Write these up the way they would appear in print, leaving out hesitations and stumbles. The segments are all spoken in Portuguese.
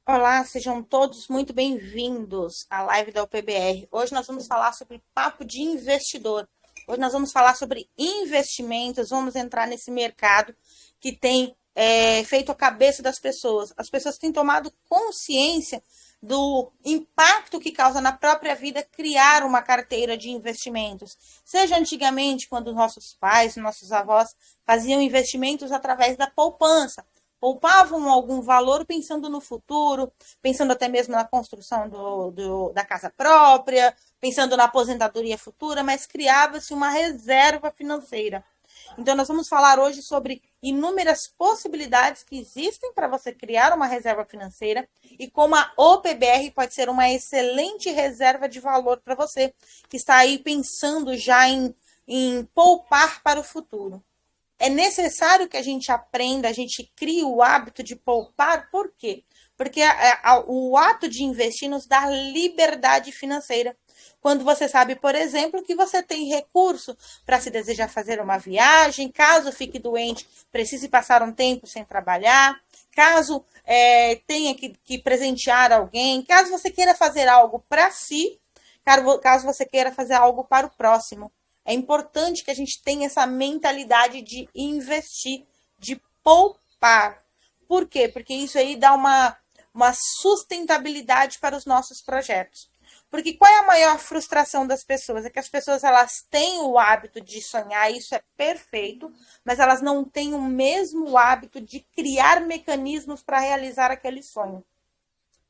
Olá, sejam todos muito bem-vindos à live da UPBR. Hoje nós vamos falar sobre papo de investidor. Hoje nós vamos falar sobre investimentos, vamos entrar nesse mercado que tem feito a cabeça das pessoas. As pessoas têm tomado consciência do impacto que causa na própria vida criar uma carteira de investimentos. Seja antigamente, quando nossos pais, nossos avós faziam investimentos através da poupança, poupavam algum valor pensando no futuro, pensando até mesmo na construção da casa própria, pensando na aposentadoria futura, mas criava-se uma reserva financeira. Então, nós vamos falar hoje sobre inúmeras possibilidades que existem para você criar uma reserva financeira e como a OPBR pode ser uma excelente reserva de valor para você que está aí pensando já em poupar para o futuro. É necessário que a gente aprenda, a gente crie o hábito de poupar, por quê? Porque o ato de investir nos dá liberdade financeira. Quando você sabe, por exemplo, que você tem recurso para se desejar fazer uma viagem, caso fique doente, precise passar um tempo sem trabalhar, caso tenha que presentear alguém, caso você queira fazer algo para si, caso você queira fazer algo para o próximo. É importante que a gente tenha essa mentalidade de investir, de poupar. Por quê? Porque isso aí dá uma sustentabilidade para os nossos projetos. Porque qual é a maior frustração das pessoas? É que as pessoas elas têm o hábito de sonhar, isso é perfeito, mas elas não têm o mesmo hábito de criar mecanismos para realizar aquele sonho.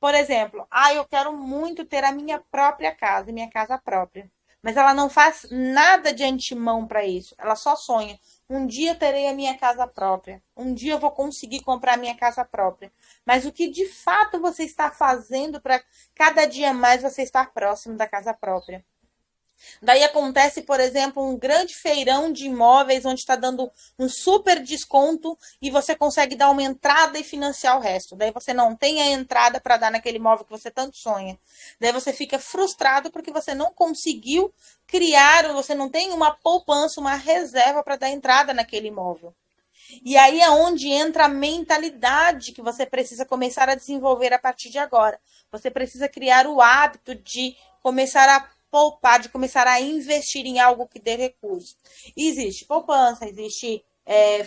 Por exemplo, eu quero muito ter a minha própria casa, minha casa própria. Mas ela não faz nada de antemão para isso. Ela só sonha. Um dia terei a minha casa própria. Um dia eu vou conseguir comprar a minha casa própria. Mas o que de fato você está fazendo para cada dia mais você estar próximo da casa própria? Daí acontece, por exemplo, um grande feirão de imóveis onde está dando um super desconto e você consegue dar uma entrada e financiar o resto. Daí você não tem a entrada para dar naquele imóvel que você tanto sonha. Daí você fica frustrado porque você não conseguiu criar, você não tem uma poupança, uma reserva para dar entrada naquele imóvel. E aí é onde entra a mentalidade que você precisa começar a desenvolver a partir de agora. Você precisa criar o hábito de começar a poupar, de começar a investir em algo que dê recurso. Existe poupança, existe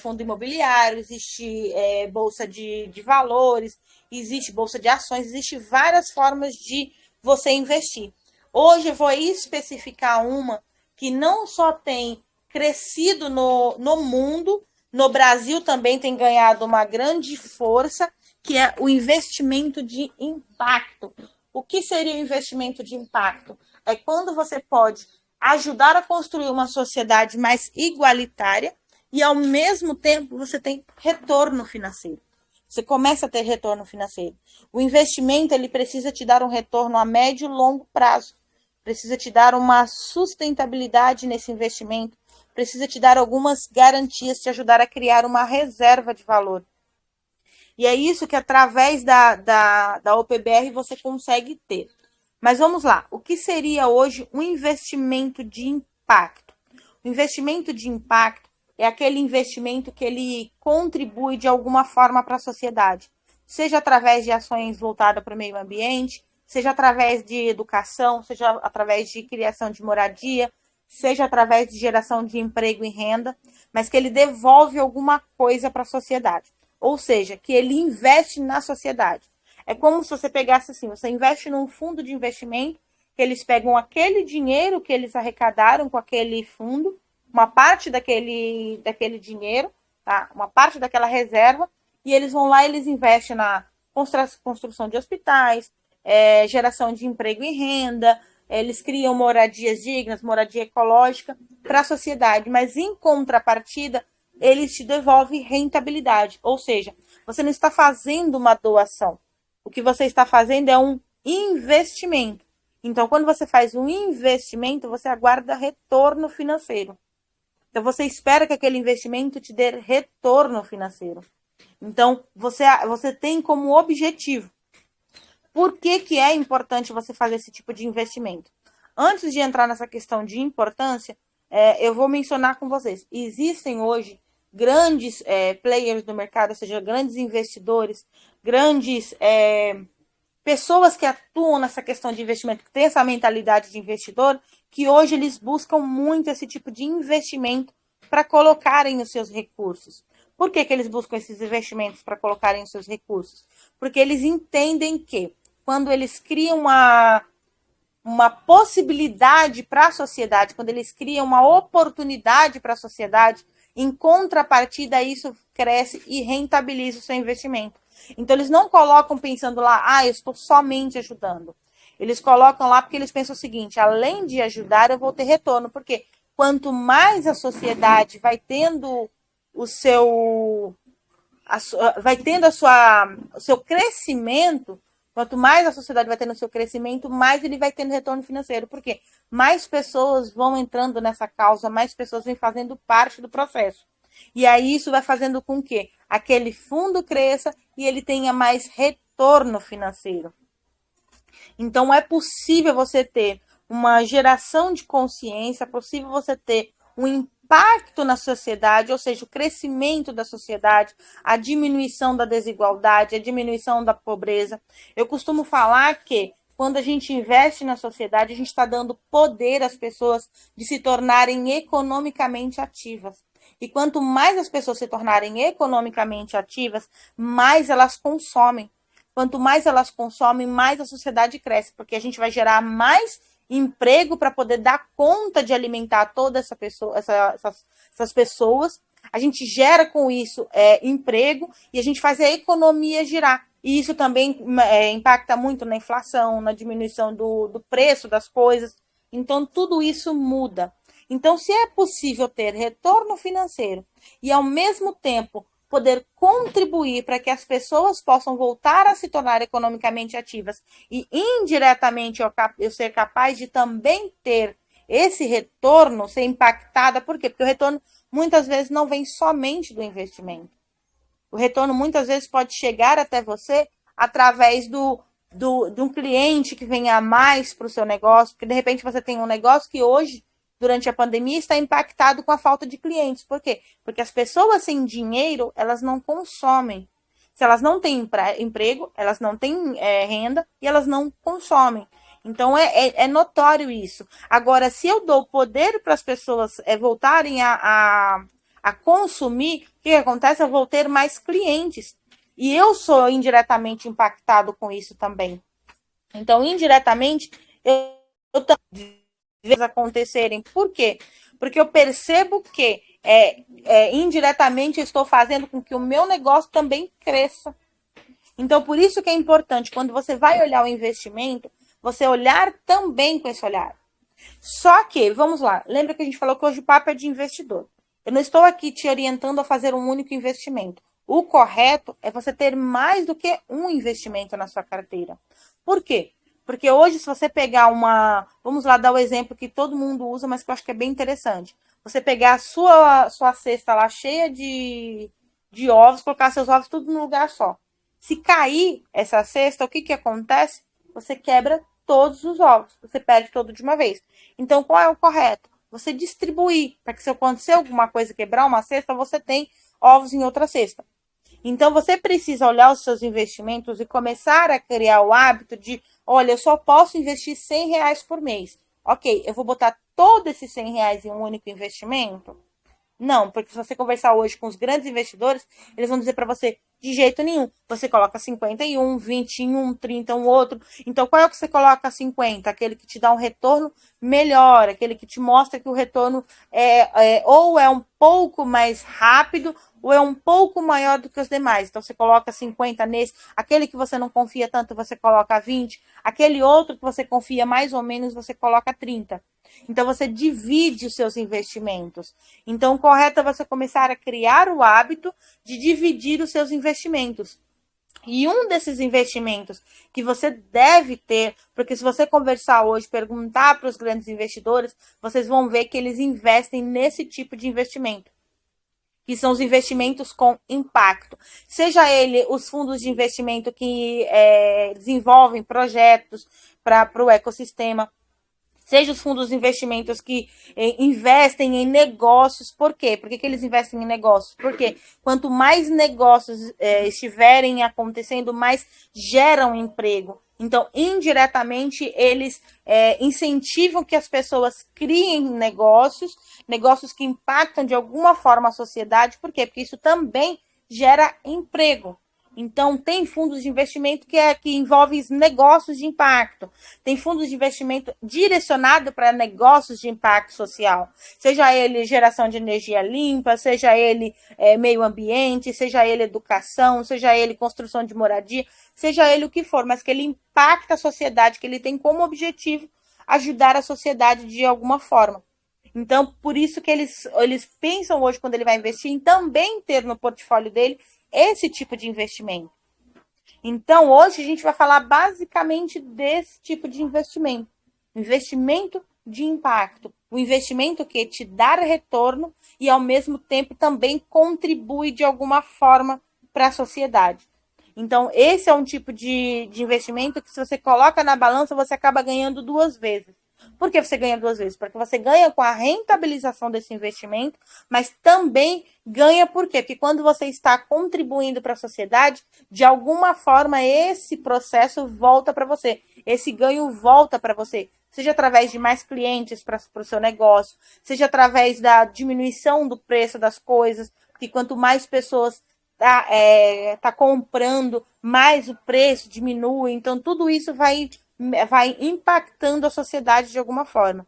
fundo imobiliário, existe bolsa de valores, existe bolsa de ações, existe várias formas de você investir. Hoje eu vou especificar uma que não só tem crescido no mundo, no Brasil também tem ganhado uma grande força, que é o investimento de impacto. O que seria o investimento de impacto? É quando você pode ajudar a construir uma sociedade mais igualitária e, ao mesmo tempo, você tem retorno financeiro. Você começa a ter retorno financeiro. O investimento ele precisa te dar um retorno a médio e longo prazo. Precisa te dar uma sustentabilidade nesse investimento. Precisa te dar algumas garantias, te ajudar a criar uma reserva de valor. E é isso que através da OPBR você consegue ter. Mas vamos lá, o que seria hoje um investimento de impacto? O investimento de impacto é aquele investimento que ele contribui de alguma forma para a sociedade, seja através de ações voltadas para o meio ambiente, seja através de educação, seja através de criação de moradia, seja através de geração de emprego e renda, mas que ele devolve alguma coisa para a sociedade. Ou seja, que ele investe na sociedade. É como se você pegasse assim, você investe num fundo de investimento, que eles pegam aquele dinheiro que eles arrecadaram com aquele fundo, uma parte daquele dinheiro, tá? Uma parte daquela reserva, e eles vão lá e eles investem na construção de hospitais, geração de emprego e renda, eles criam moradias dignas, moradia ecológica para a sociedade, mas em contrapartida, eles te devolvem rentabilidade, ou seja, você não está fazendo uma doação, o que você está fazendo é um investimento. Então, quando você faz um investimento, você aguarda retorno financeiro. Então, você espera que aquele investimento te dê retorno financeiro. Então, você tem como objetivo. Por que é importante você fazer esse tipo de investimento? Antes de entrar nessa questão de importância, eu vou mencionar com vocês. Existem hoje grandes players do mercado, ou seja, grandes investidores, grandes pessoas que atuam nessa questão de investimento, que têm essa mentalidade de investidor, que hoje eles buscam muito esse tipo de investimento para colocarem os seus recursos. Por que eles buscam esses investimentos para colocarem os seus recursos? Porque eles entendem que quando eles criam uma possibilidade para a sociedade, quando eles criam uma oportunidade para a sociedade, em contrapartida, isso cresce e rentabiliza o seu investimento. Então, eles não colocam pensando lá, eu estou somente ajudando. Eles colocam lá porque eles pensam o seguinte, além de ajudar, eu vou ter retorno. Porque quanto mais a sociedade vai tendo o seu o seu crescimento, quanto mais a sociedade vai tendo o seu crescimento, mais ele vai tendo retorno financeiro. Por quê? Mais pessoas vão entrando nessa causa, mais pessoas vêm fazendo parte do processo. E aí isso vai fazendo com que aquele fundo cresça e ele tenha mais retorno financeiro. Então é possível você ter uma geração de consciência, é possível você ter um impacto na sociedade, ou seja, o crescimento da sociedade, a diminuição da desigualdade, a diminuição da pobreza. Eu costumo falar que quando a gente investe na sociedade, a gente está dando poder às pessoas de se tornarem economicamente ativas. E quanto mais as pessoas se tornarem economicamente ativas, mais elas consomem. Quanto mais elas consomem, mais a sociedade cresce, porque a gente vai gerar mais emprego para poder dar conta de alimentar toda essa pessoa, essas pessoas. A gente gera com isso emprego e a gente faz a economia girar. E isso também impacta muito na inflação, na diminuição do preço das coisas. Então, tudo isso muda. Então, se é possível ter retorno financeiro e, ao mesmo tempo, poder contribuir para que as pessoas possam voltar a se tornar economicamente ativas e, indiretamente, eu ser capaz de também ter esse retorno, ser impactada. Por quê? Porque o retorno, muitas vezes, não vem somente do investimento. O retorno, muitas vezes, pode chegar até você através de um cliente que venha mais para o seu negócio, porque, de repente, você tem um negócio que hoje, durante a pandemia, está impactado com a falta de clientes. Por quê? Porque as pessoas sem dinheiro, elas não consomem. Se elas não têm emprego, elas não têm renda e elas não consomem. Então, é notório isso. Agora, se eu dou poder para as pessoas voltarem a consumir, o que acontece? Eu vou ter mais clientes. E eu sou indiretamente impactado com isso também. Então, indiretamente, eu também vejo acontecerem. Por quê? Porque eu percebo que indiretamente eu estou fazendo com que o meu negócio também cresça. Então, por isso que é importante, quando você vai olhar o investimento, você olhar também com esse olhar. Só que, vamos lá, lembra que a gente falou que hoje o papo é de investidor. Eu não estou aqui te orientando a fazer um único investimento. O correto é você ter mais do que um investimento na sua carteira. Por quê? Porque hoje, se você pegar vamos lá dar o exemplo que todo mundo usa, mas que eu acho que é bem interessante. Você pegar a sua cesta lá cheia de ovos, colocar seus ovos tudo num lugar só. Se cair essa cesta, o que acontece? Você quebra todos os ovos. Você perde todo de uma vez. Então, qual é o correto? Você distribuir, para que se acontecer alguma coisa, quebrar uma cesta, você tem ovos em outra cesta. Então, você precisa olhar os seus investimentos e começar a criar o hábito de, olha, eu só posso investir R$100 por mês. Ok, eu vou botar todos esses R$100 em um único investimento? Não, porque se você conversar hoje com os grandes investidores, eles vão dizer para você, de jeito nenhum. Você coloca 50 em um, 20 em um, 30 em um outro. Então, qual é o que você coloca 50? Aquele que te dá um retorno melhor, aquele que te mostra que o retorno ou é um pouco mais rápido ou é um pouco maior do que os demais. Então, você coloca 50 nesse. Aquele que você não confia tanto, você coloca 20. Aquele outro que você confia mais ou menos, você coloca 30. Então, você divide os seus investimentos. Então, o correto é você começar a criar o hábito de dividir os seus investimentos. E um desses investimentos que você deve ter, porque se você conversar hoje, perguntar para os grandes investidores, vocês vão ver que eles investem nesse tipo de investimento, que são os investimentos com impacto. Seja ele os fundos de investimento que desenvolvem projetos para o ecossistema, Seja os fundos de investimentos que investem em negócios. Por quê? Por que eles investem em negócios? Porque quanto mais negócios estiverem acontecendo, mais geram emprego. Então, indiretamente, eles incentivam que as pessoas criem negócios, negócios que impactam de alguma forma a sociedade. Por quê? Porque isso também gera emprego. Então, tem fundos de investimento que envolvem negócios de impacto. Tem fundos de investimento direcionado para negócios de impacto social. Seja ele geração de energia limpa, seja ele meio ambiente, seja ele educação, seja ele construção de moradia, seja ele o que for, mas que ele impacta a sociedade, que ele tem como objetivo ajudar a sociedade de alguma forma. Então, por isso que eles pensam hoje, quando ele vai investir, em também ter no portfólio dele esse tipo de investimento. Então, hoje a gente vai falar basicamente desse tipo de investimento. Investimento de impacto. O investimento que te dá retorno e, ao mesmo tempo, também contribui de alguma forma para a sociedade. Então, esse é um tipo de investimento que, se você coloca na balança, você acaba ganhando duas vezes. Por que você ganha duas vezes? Porque você ganha com a rentabilização desse investimento, mas também ganha por quê? Porque quando você está contribuindo para a sociedade, de alguma forma esse processo volta para você. Esse ganho volta para você. Seja através de mais clientes para o seu negócio, seja através da diminuição do preço das coisas, porque quanto mais pessoas tá comprando, mais o preço diminui. Então, tudo isso vai impactando a sociedade de alguma forma.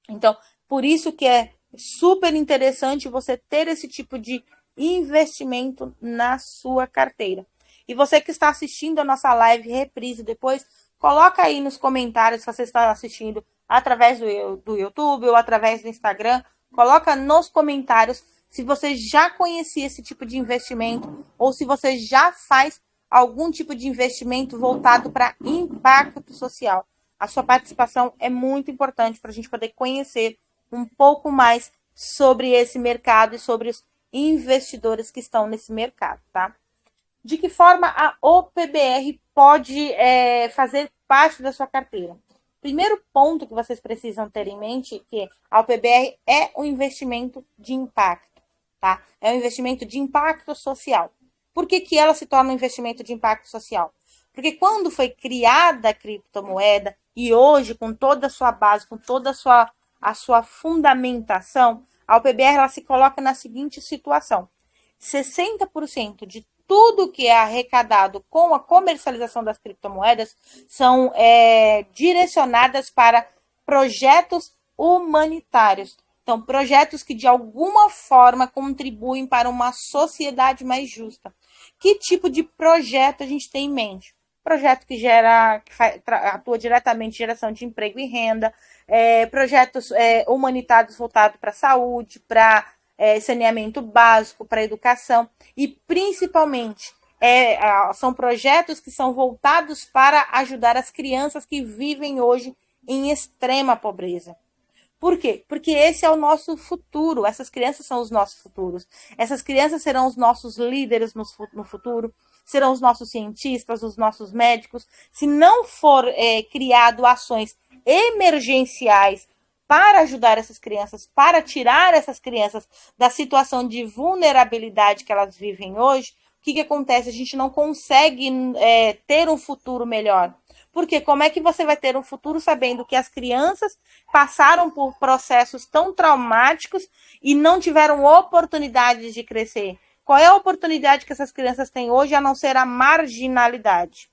Então, por isso que é super interessante você ter esse tipo de investimento na sua carteira. E você que está assistindo a nossa live reprise depois, coloca aí nos comentários se você está assistindo através do YouTube ou através do Instagram. Coloca nos comentários se você já conhecia esse tipo de investimento ou se você já faz algum tipo de investimento voltado para impacto social. A sua participação é muito importante para a gente poder conhecer um pouco mais sobre esse mercado e sobre os investidores que estão nesse mercado, tá? De que forma a OPBR pode fazer parte da sua carteira? Primeiro ponto que vocês precisam ter em mente é que a OPBR é um investimento de impacto, tá? É um investimento de impacto social. Por que ela se torna um investimento de impacto social? Porque quando foi criada a criptomoeda e hoje, com toda a sua base, com toda a sua fundamentação, a OPBR ela se coloca na seguinte situação: 60% de tudo que é arrecadado com a comercialização das criptomoedas são direcionadas para projetos humanitários. Então, projetos que de alguma forma contribuem para uma sociedade mais justa. Que tipo de projeto a gente tem em mente? Projeto que atua diretamente em geração de emprego e renda, projetos humanitários voltados para a saúde, para saneamento básico, para educação e principalmente são projetos que são voltados para ajudar as crianças que vivem hoje em extrema pobreza. Por quê? Porque esse é o nosso futuro. Essas crianças são os nossos futuros. Essas crianças serão os nossos líderes no futuro, serão os nossos cientistas, os nossos médicos. Se não for criado ações emergenciais para ajudar essas crianças, para tirar essas crianças da situação de vulnerabilidade que elas vivem hoje, o que acontece? A gente não consegue ter um futuro melhor. Porque como é que você vai ter um futuro sabendo que as crianças passaram por processos tão traumáticos e não tiveram oportunidades de crescer? Qual é a oportunidade que essas crianças têm hoje a não ser a marginalidade?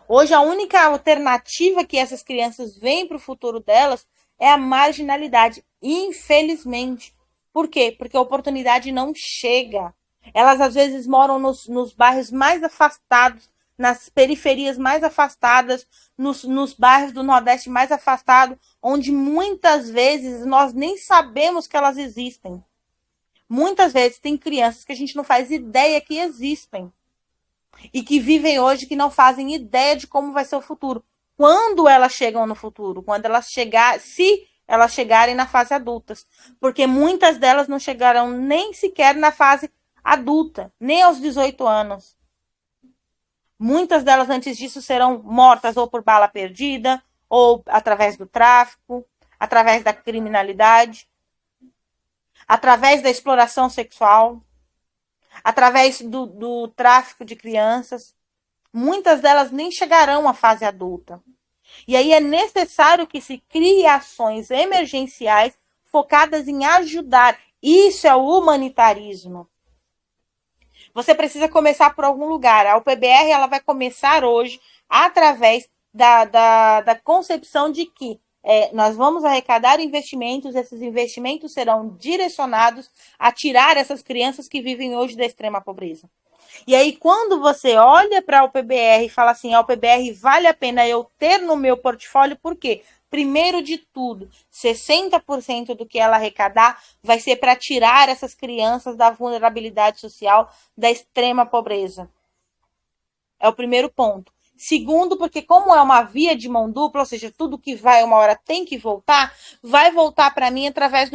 Hoje a única alternativa que essas crianças veem para o futuro delas é a marginalidade, infelizmente. Por quê? Porque a oportunidade não chega. Elas às vezes moram nos bairros mais afastados, nas periferias mais afastadas, nos bairros do Nordeste mais afastados, onde muitas vezes nós nem sabemos que elas existem. Muitas vezes tem crianças que a gente não faz ideia que existem e que vivem hoje que não fazem ideia de como vai ser o futuro. Quando elas chegam no futuro, quando elas se elas chegarem na fase adultas, porque muitas delas não chegarão nem sequer na fase adulta, nem aos 18 anos. Muitas delas antes disso serão mortas ou por bala perdida, ou através do tráfico, através da criminalidade, através da exploração sexual, através do tráfico de crianças. Muitas delas nem chegarão à fase adulta. E aí é necessário que se crie ações emergenciais focadas em ajudar. Isso é o humanitarismo. Você precisa começar por algum lugar. A UPBR ela vai começar hoje através da concepção de que nós vamos arrecadar investimentos, esses investimentos serão direcionados a tirar essas crianças que vivem hoje da extrema pobreza. E aí, quando você olha para a UPBR e fala assim, a UPBR vale a pena eu ter no meu portfólio, por quê? Primeiro de tudo, 60% do que ela arrecadar vai ser para tirar essas crianças da vulnerabilidade social, da extrema pobreza. É o primeiro ponto. Segundo, porque como é uma via de mão dupla, ou seja, tudo que vai uma hora tem que voltar, vai voltar para mim através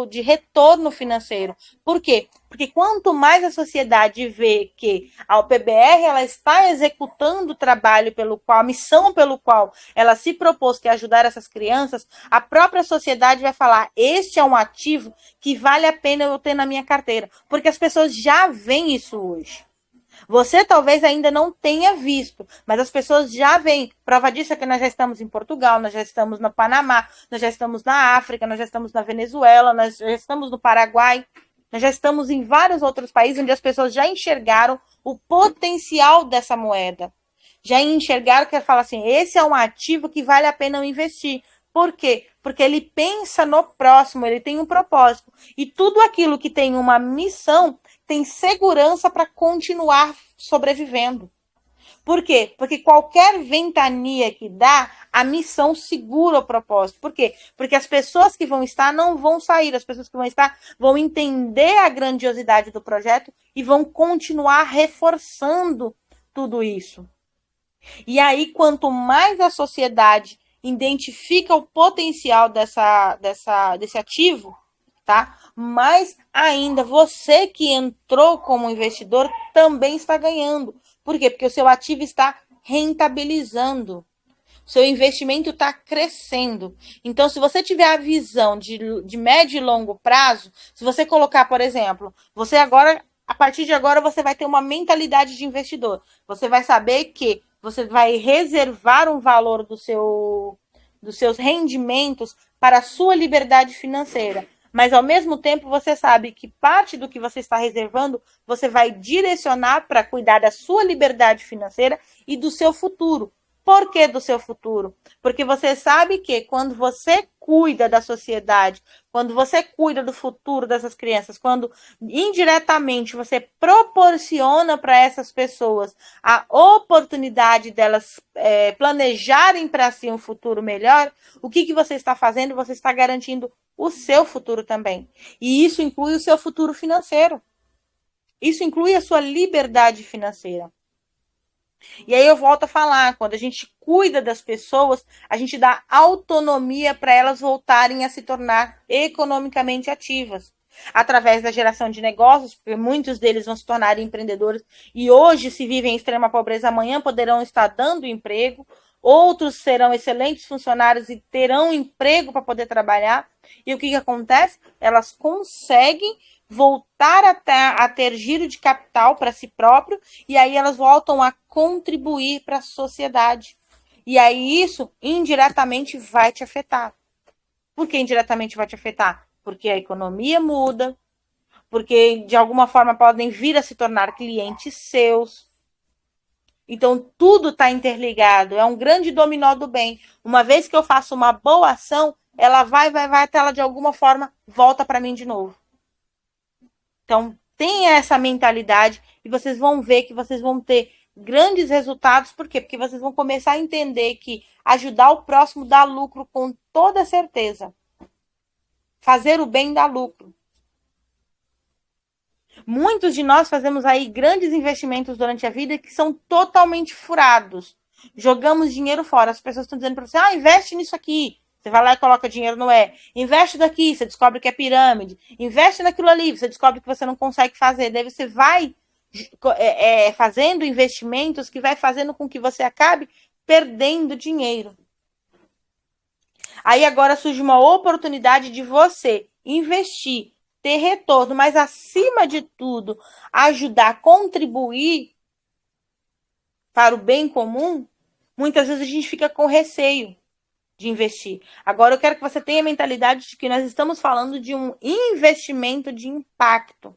de retorno financeiro. Por quê? Porque quanto mais a sociedade vê que a UPBR ela está executando o trabalho pelo qual, a missão pelo qual ela se propôs, que é ajudar essas crianças, a própria sociedade vai falar, este é um ativo que vale a pena eu ter na minha carteira. Porque as pessoas já veem isso hoje. Você talvez ainda não tenha visto, mas as pessoas já veem. Prova disso é que nós já estamos em Portugal, nós já estamos no Panamá, nós já estamos na África, nós já estamos na Venezuela, nós já estamos no Paraguai, nós já estamos em vários outros países onde as pessoas já enxergaram o potencial dessa moeda. Já enxergaram que fala assim, esse é um ativo que vale a pena eu investir. Por quê? Porque ele pensa no próximo, ele tem um propósito. E tudo aquilo que tem uma missão tem segurança para continuar sobrevivendo. Por quê? Porque qualquer ventania que dá, a missão segura o propósito. Por quê? Porque as pessoas que vão estar não vão sair, as pessoas que vão estar vão entender a grandiosidade do projeto e vão continuar reforçando tudo isso. E aí, quanto mais a sociedade identifica o potencial desse ativo, tá? Mais ainda você que entrou como investidor também está ganhando. Por quê? Porque o seu ativo está rentabilizando. O seu investimento está crescendo. Então, se você tiver a visão de médio e longo prazo, se você colocar, por exemplo, você agora, a partir de agora, você vai ter uma mentalidade de investidor. Você vai saber que você vai reservar um valor dos seus rendimentos para a sua liberdade financeira. Mas, ao mesmo tempo, você sabe que parte do que você está reservando, você vai direcionar para cuidar da sua liberdade financeira e do seu futuro. Por que do seu futuro? Porque você sabe que quando você cuida da sociedade, quando você cuida do futuro dessas crianças, quando indiretamente você proporciona para essas pessoas a oportunidade delas planejarem para si um futuro melhor, o que você está fazendo? Você está garantindo o seu futuro também. E isso inclui o seu futuro financeiro. Isso inclui a sua liberdade financeira. E aí eu volto a falar, quando a gente cuida das pessoas, a gente dá autonomia para elas voltarem a se tornar economicamente ativas. Através da geração de negócios, porque muitos deles vão se tornar empreendedores e hoje, se vivem em extrema pobreza, amanhã poderão estar dando emprego, outros serão excelentes funcionários e terão emprego para poder trabalhar. E o que acontece? Elas conseguem voltar a ter giro de capital para si próprio e aí elas voltam a contribuir para a sociedade. E aí isso indiretamente vai te afetar. Por que indiretamente vai te afetar? Porque a economia muda, porque de alguma forma podem vir a se tornar clientes seus. Então tudo está interligado, é um grande dominó do bem. Uma vez que eu faço uma boa ação, ela vai, até ela de alguma forma volta para mim de novo. Então, tenha essa mentalidade e vocês vão ver que vocês vão ter grandes resultados. Por quê? Porque vocês vão começar a entender que ajudar o próximo dá lucro com toda certeza. Fazer o bem dá lucro. Muitos de nós fazemos aí grandes investimentos durante a vida que são totalmente furados. Jogamos dinheiro fora. As pessoas estão dizendo para você, investe nisso aqui. Você vai lá e coloca dinheiro no investe daqui, você descobre que é pirâmide. Investe naquilo ali, você descobre que você não consegue fazer. Daí você vai fazendo investimentos que vai fazendo com que você acabe perdendo dinheiro. Aí agora surge uma oportunidade de você investir, ter retorno, mas acima de tudo, ajudar, a contribuir para o bem comum. Muitas vezes a gente fica com receio de investir. Agora eu quero que você tenha a mentalidade de que nós estamos falando de um investimento de impacto.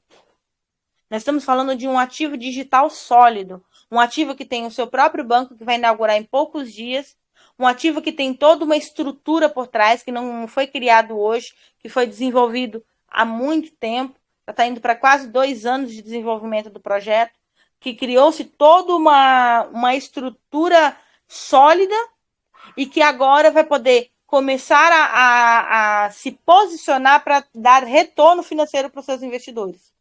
Nós estamos falando de um ativo digital sólido, um ativo que tem o seu próprio banco, que vai inaugurar em poucos dias, um ativo que tem toda uma estrutura por trás, que não foi criado hoje, que foi desenvolvido há muito tempo, já está indo para quase 2 anos de desenvolvimento do projeto, que criou-se toda uma estrutura sólida e que agora vai poder começar a se posicionar para dar retorno financeiro para os seus investidores.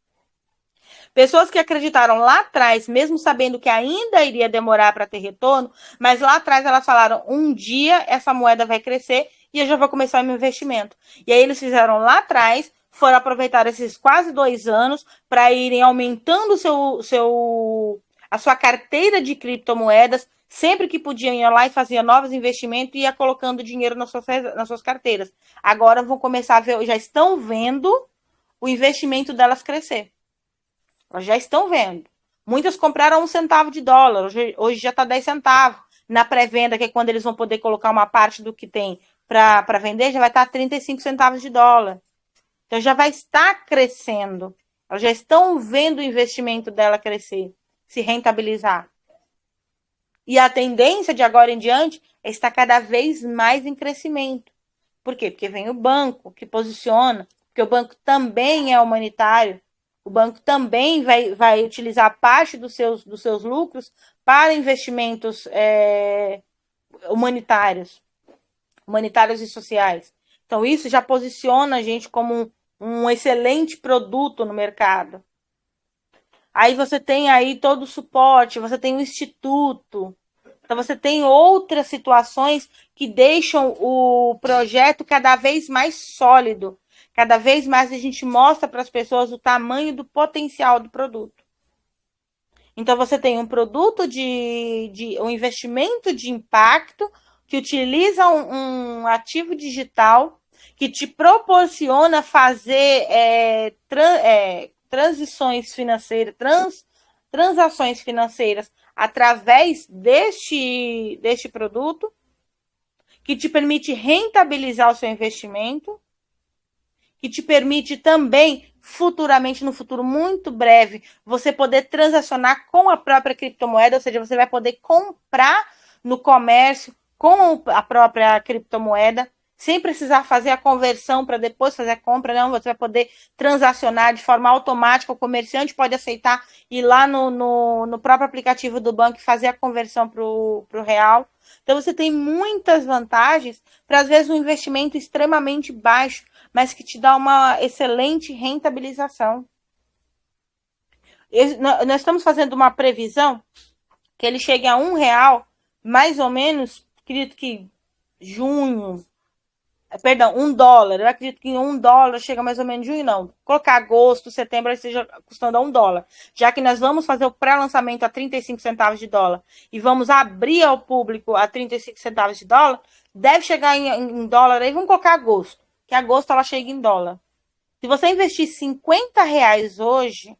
Pessoas que acreditaram lá atrás, mesmo sabendo que ainda iria demorar para ter retorno, mas lá atrás elas falaram: um dia essa moeda vai crescer e eu já vou começar o meu investimento. E aí eles fizeram lá atrás, foram aproveitar esses quase 2 anos para irem aumentando a sua carteira de criptomoedas. Sempre que podiam ir lá e faziam novos investimentos e ia colocando dinheiro nas suas carteiras. Agora vão começar a ver, já estão vendo o investimento delas crescer. Elas já estão vendo. Muitas compraram $1 hoje já está 10 centavos. Na pré-venda, que é quando eles vão poder colocar uma parte do que tem para vender, já vai estar 35 centavos de dólar. Então já vai estar crescendo. Elas já estão vendo o investimento dela crescer, se rentabilizar. E a tendência de agora em diante é estar cada vez mais em crescimento. Por quê? Porque vem o banco que posiciona, porque o banco também é humanitário, o banco também vai utilizar parte dos seus lucros para investimentos humanitários, humanitários e sociais. Então, isso já posiciona a gente como um excelente produto no mercado. Aí você tem aí todo o suporte, você tem o instituto, então você tem outras situações que deixam o projeto cada vez mais sólido. Cada vez mais a gente mostra para as pessoas o tamanho do potencial do produto. Então você tem um produto um investimento de impacto que utiliza um ativo digital que te proporciona fazer transições financeiras, transações financeiras através deste produto, que te permite rentabilizar o seu investimento, que te permite também, futuramente, no futuro muito breve, você poder transacionar com a própria criptomoeda, ou seja, você vai poder comprar no comércio com a própria criptomoeda, sem precisar fazer a conversão para depois fazer a compra, não, você vai poder transacionar de forma automática, o comerciante pode aceitar ir lá no próprio aplicativo do banco e fazer a conversão para o real. Então você tem muitas vantagens para, às vezes, um investimento extremamente baixo, mas que te dá uma excelente rentabilização. Nós estamos fazendo uma previsão que ele chegue a R$ 1, mais ou menos, acredito que junho, perdão, $1. Eu acredito que $1 chega mais ou menos em junho, não. Colocar agosto, setembro, ele esteja custando a $1. Já que nós vamos fazer o pré-lançamento a 35 centavos de dólar e vamos abrir ao público a 35 centavos de dólar, deve chegar em dólar aí, vamos colocar agosto, que agosto ela chega em dólar. Se você investir R$ 50 hoje,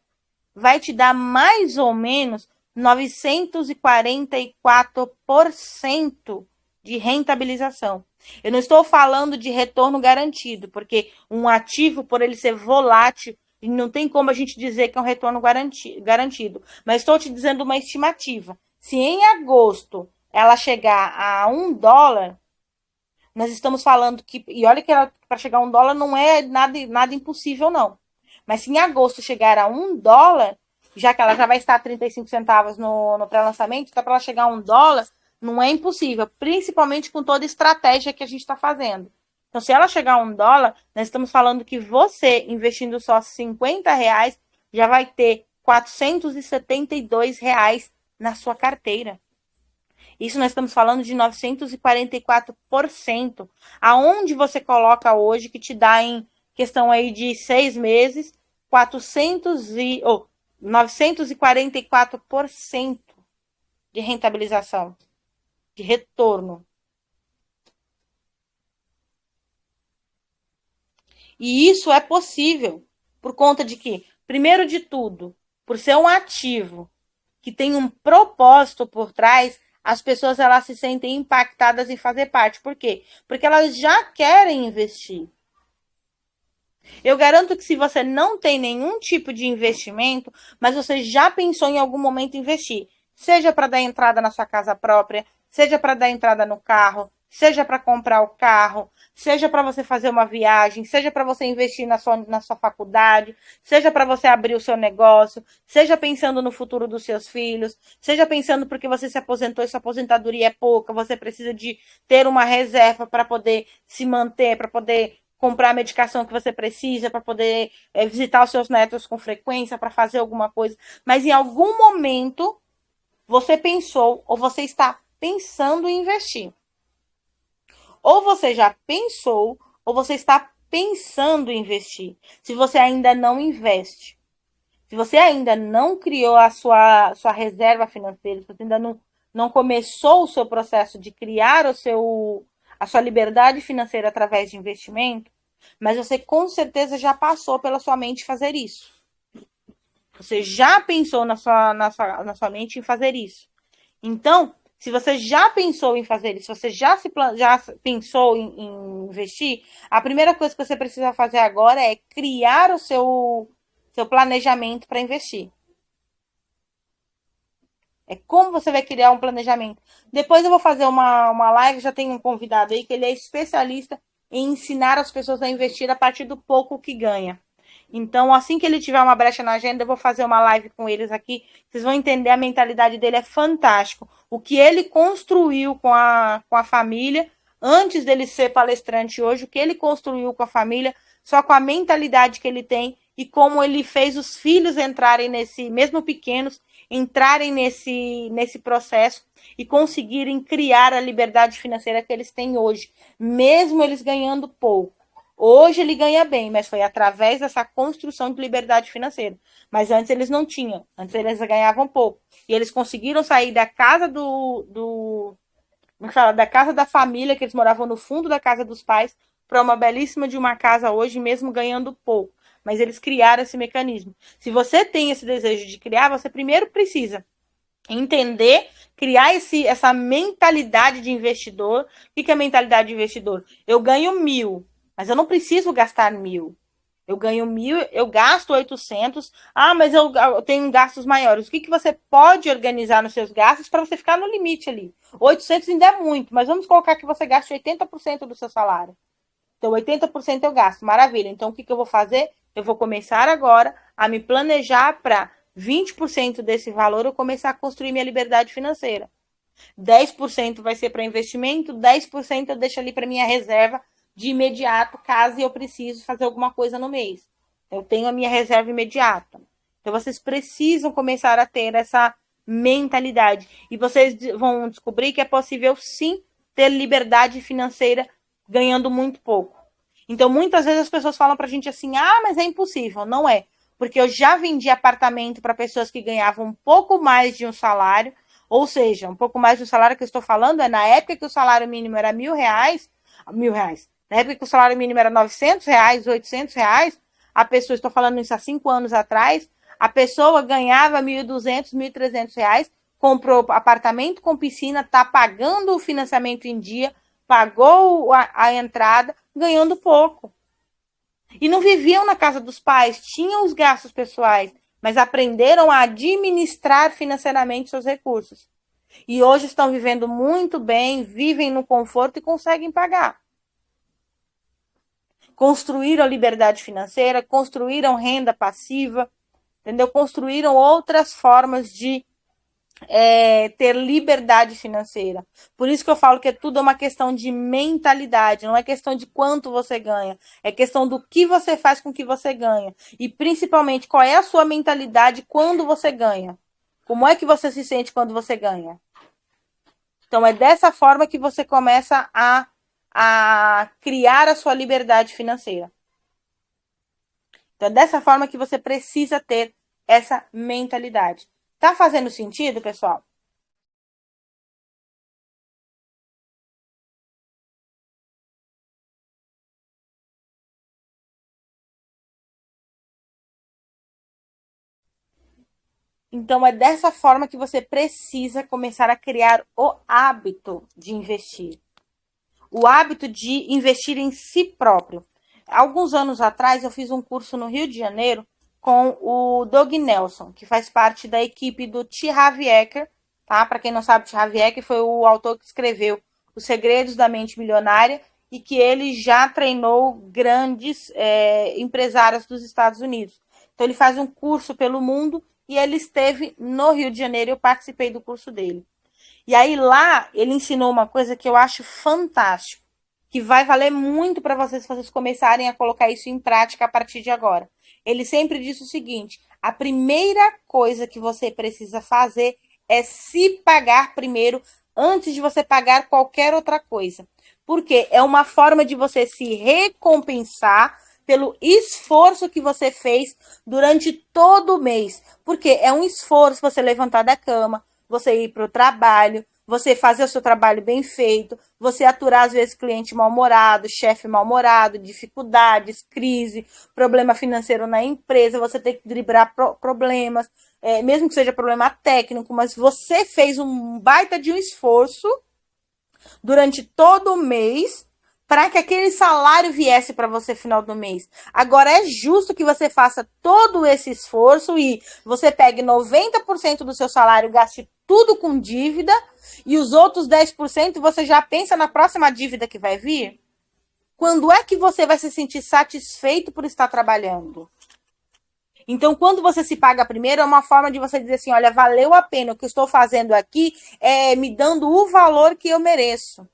vai te dar mais ou menos 944% de rentabilização. Eu não estou falando de retorno garantido, porque um ativo, por ele ser volátil, não tem como a gente dizer que é um retorno garantido. Mas estou te dizendo uma estimativa. Se em agosto ela chegar a $1, nós estamos falando que, e olha que para chegar a $1 não é nada impossível, não. Mas se em agosto chegar a $1, já que ela já vai estar a 35 centavos no pré-lançamento, então para ela chegar a $1, não é impossível, principalmente com toda a estratégia que a gente está fazendo. Então, se ela chegar a $1, nós estamos falando que você, investindo só R$ 50, já vai ter R$ 472 na sua carteira. Isso nós estamos falando de 944%. Aonde você coloca hoje, que te dá em questão aí de 6 meses, 944% de rentabilização, de retorno. E isso é possível por conta de que, primeiro de tudo, por ser um ativo que tem um propósito por trás, as pessoas elas se sentem impactadas em fazer parte. Por quê? Porque elas já querem investir. Eu garanto que se você não tem nenhum tipo de investimento, mas você já pensou em algum momento em investir, seja para dar entrada na sua casa própria, seja para dar entrada no carro, seja para comprar o carro, seja para você fazer uma viagem, seja para você investir na sua faculdade, seja para você abrir o seu negócio, seja pensando no futuro dos seus filhos, seja pensando porque você se aposentou e sua aposentadoria é pouca, você precisa de ter uma reserva para poder se manter, para poder comprar a medicação que você precisa, para poder visitar os seus netos com frequência, para fazer alguma coisa. Mas em algum momento você pensou ou você está pensando em investir. Ou você já pensou ou você está pensando em investir. Se você ainda não investe, se você ainda não criou a sua reserva financeira, se você ainda não começou o seu processo de criar a sua liberdade financeira através de investimento, mas você com certeza já passou pela sua mente fazer isso. Você já pensou na sua mente em fazer isso. Então, se você já pensou em fazer isso, se você já pensou em investir, a primeira coisa que você precisa fazer agora é criar o seu planejamento para investir. É como você vai criar um planejamento. Depois eu vou fazer uma live, já tem um convidado aí que ele é especialista em ensinar as pessoas a investir a partir do pouco que ganha. Então, assim que ele tiver uma brecha na agenda, eu vou fazer uma live com eles aqui. Vocês vão entender, a mentalidade dele é fantástico. O que ele construiu com a família, antes dele ser palestrante hoje, o que ele construiu com a família, só com a mentalidade que ele tem e como ele fez os filhos entrarem nesse, mesmo pequenos, entrarem nesse processo e conseguirem criar a liberdade financeira que eles têm hoje, mesmo eles ganhando pouco. Hoje ele ganha bem, mas foi através dessa construção de liberdade financeira. Mas antes eles não tinham, antes eles ganhavam pouco. E eles conseguiram sair da casa da casa da família, que eles moravam no fundo da casa dos pais, para uma belíssima de uma casa hoje, mesmo ganhando pouco. Mas eles criaram esse mecanismo. Se você tem esse desejo de criar, você primeiro precisa entender, criar essa mentalidade de investidor. O que é mentalidade de investidor? Eu ganho 1.000, mas eu não preciso gastar 1.000. Eu ganho 1.000, eu gasto 800. Ah, mas eu tenho gastos maiores. O que você pode organizar nos seus gastos para você ficar no limite ali? 800 ainda é muito, mas vamos colocar que você gaste 80% do seu salário. Então, 80% eu gasto. Maravilha. Então, o que eu vou fazer? Eu vou começar agora a me planejar para 20% desse valor eu começar a construir minha liberdade financeira. 10% vai ser para investimento, 10% eu deixo ali para minha reserva de imediato, caso eu precise fazer alguma coisa no mês. Eu tenho a minha reserva imediata. Então, vocês precisam começar a ter essa mentalidade. E vocês vão descobrir que é possível, sim, ter liberdade financeira ganhando muito pouco. Então, muitas vezes as pessoas falam pra gente assim: ah, mas é impossível. Não é. Porque eu já vendi apartamento para pessoas que ganhavam um pouco mais de um salário, ou seja, um pouco mais do salário que eu estou falando é na época que o salário mínimo era R$ 1.000, R$ 1.000. Na época que o salário mínimo era R$ 900, R$ 800, a pessoa, estou falando isso há 5 anos atrás, a pessoa ganhava R$ 1.200, R$ 1.300, comprou apartamento com piscina, está pagando o financiamento em dia, pagou a entrada, ganhando pouco. E não viviam na casa dos pais, tinham os gastos pessoais, mas aprenderam a administrar financeiramente seus recursos. E hoje estão vivendo muito bem, vivem no conforto e conseguem pagar. Construíram liberdade financeira, construíram renda passiva, entendeu? Construíram outras formas de ter liberdade financeira. Por isso que eu falo que tudo é uma questão de mentalidade, não é questão de quanto você ganha, é questão do que você faz com o que você ganha. E principalmente, qual é a sua mentalidade quando você ganha? Como é que você se sente quando você ganha? Então, é dessa forma que você começa a criar a sua liberdade financeira. Então, é dessa forma que você precisa ter essa mentalidade. Tá fazendo sentido, pessoal? Então, é dessa forma que você precisa começar a criar o hábito de investir. O hábito de investir em si próprio. Alguns anos atrás, eu fiz um curso no Rio de Janeiro com o Doug Nelson, que faz parte da equipe do T. Harv Eker, tá? Para quem não sabe, T. Harv Eker foi o autor que escreveu Os Segredos da Mente Milionária e que ele já treinou grandes empresários dos Estados Unidos. Então, ele faz um curso pelo mundo e ele esteve no Rio de Janeiro e eu participei do curso dele. E aí lá ele ensinou uma coisa que eu acho fantástico, que vai valer muito para vocês se vocês começarem a colocar isso em prática a partir de agora. Ele sempre disse o seguinte: a primeira coisa que você precisa fazer é se pagar primeiro antes de você pagar qualquer outra coisa. Porque é uma forma de você se recompensar pelo esforço que você fez durante todo o mês. Porque é um esforço você levantar da cama, você ir para o trabalho, você fazer o seu trabalho bem feito, você aturar, às vezes, cliente mal-humorado, chefe mal-humorado, dificuldades, crise, problema financeiro na empresa, você tem que driblar problemas, mesmo que seja problema técnico, mas você fez um baita de um esforço durante todo o mês para que aquele salário viesse para você no final do mês. Agora é justo que você faça todo esse esforço e você pegue 90% do seu salário, gaste tudo com dívida e os outros 10% você já pensa na próxima dívida que vai vir? Quando é que você vai se sentir satisfeito por estar trabalhando? Então, quando você se paga primeiro, é uma forma de você dizer assim, olha, valeu a pena, o que eu estou fazendo aqui é me dando o valor que eu mereço.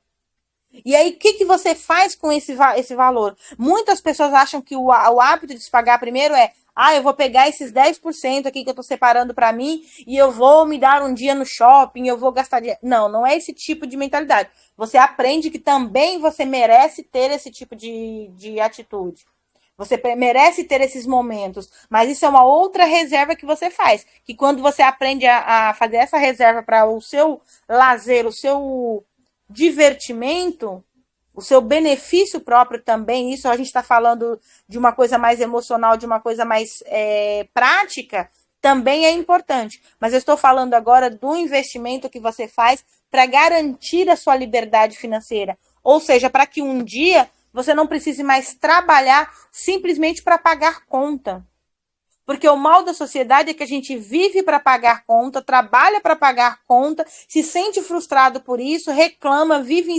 E aí, o que você faz com esse valor? Muitas pessoas acham que o hábito de se pagar primeiro é, eu vou pegar esses 10% aqui que eu estou separando para mim e eu vou me dar um dia no shopping, eu vou gastar dinheiro. Não, não é esse tipo de mentalidade. Você aprende que também você merece ter esse tipo de atitude. Você merece ter esses momentos, mas isso é uma outra reserva que você faz. Que quando você aprende a fazer essa reserva para o seu lazer, o seu divertimento, o seu benefício próprio também, isso a gente está falando de uma coisa mais emocional, de uma coisa mais prática, também é importante. Mas eu estou falando agora do investimento que você faz para garantir a sua liberdade financeira. Ou seja, para que um dia você não precise mais trabalhar simplesmente para pagar conta. Porque o mal da sociedade é que a gente vive para pagar conta, trabalha para pagar conta, se sente frustrado por isso, reclama, vive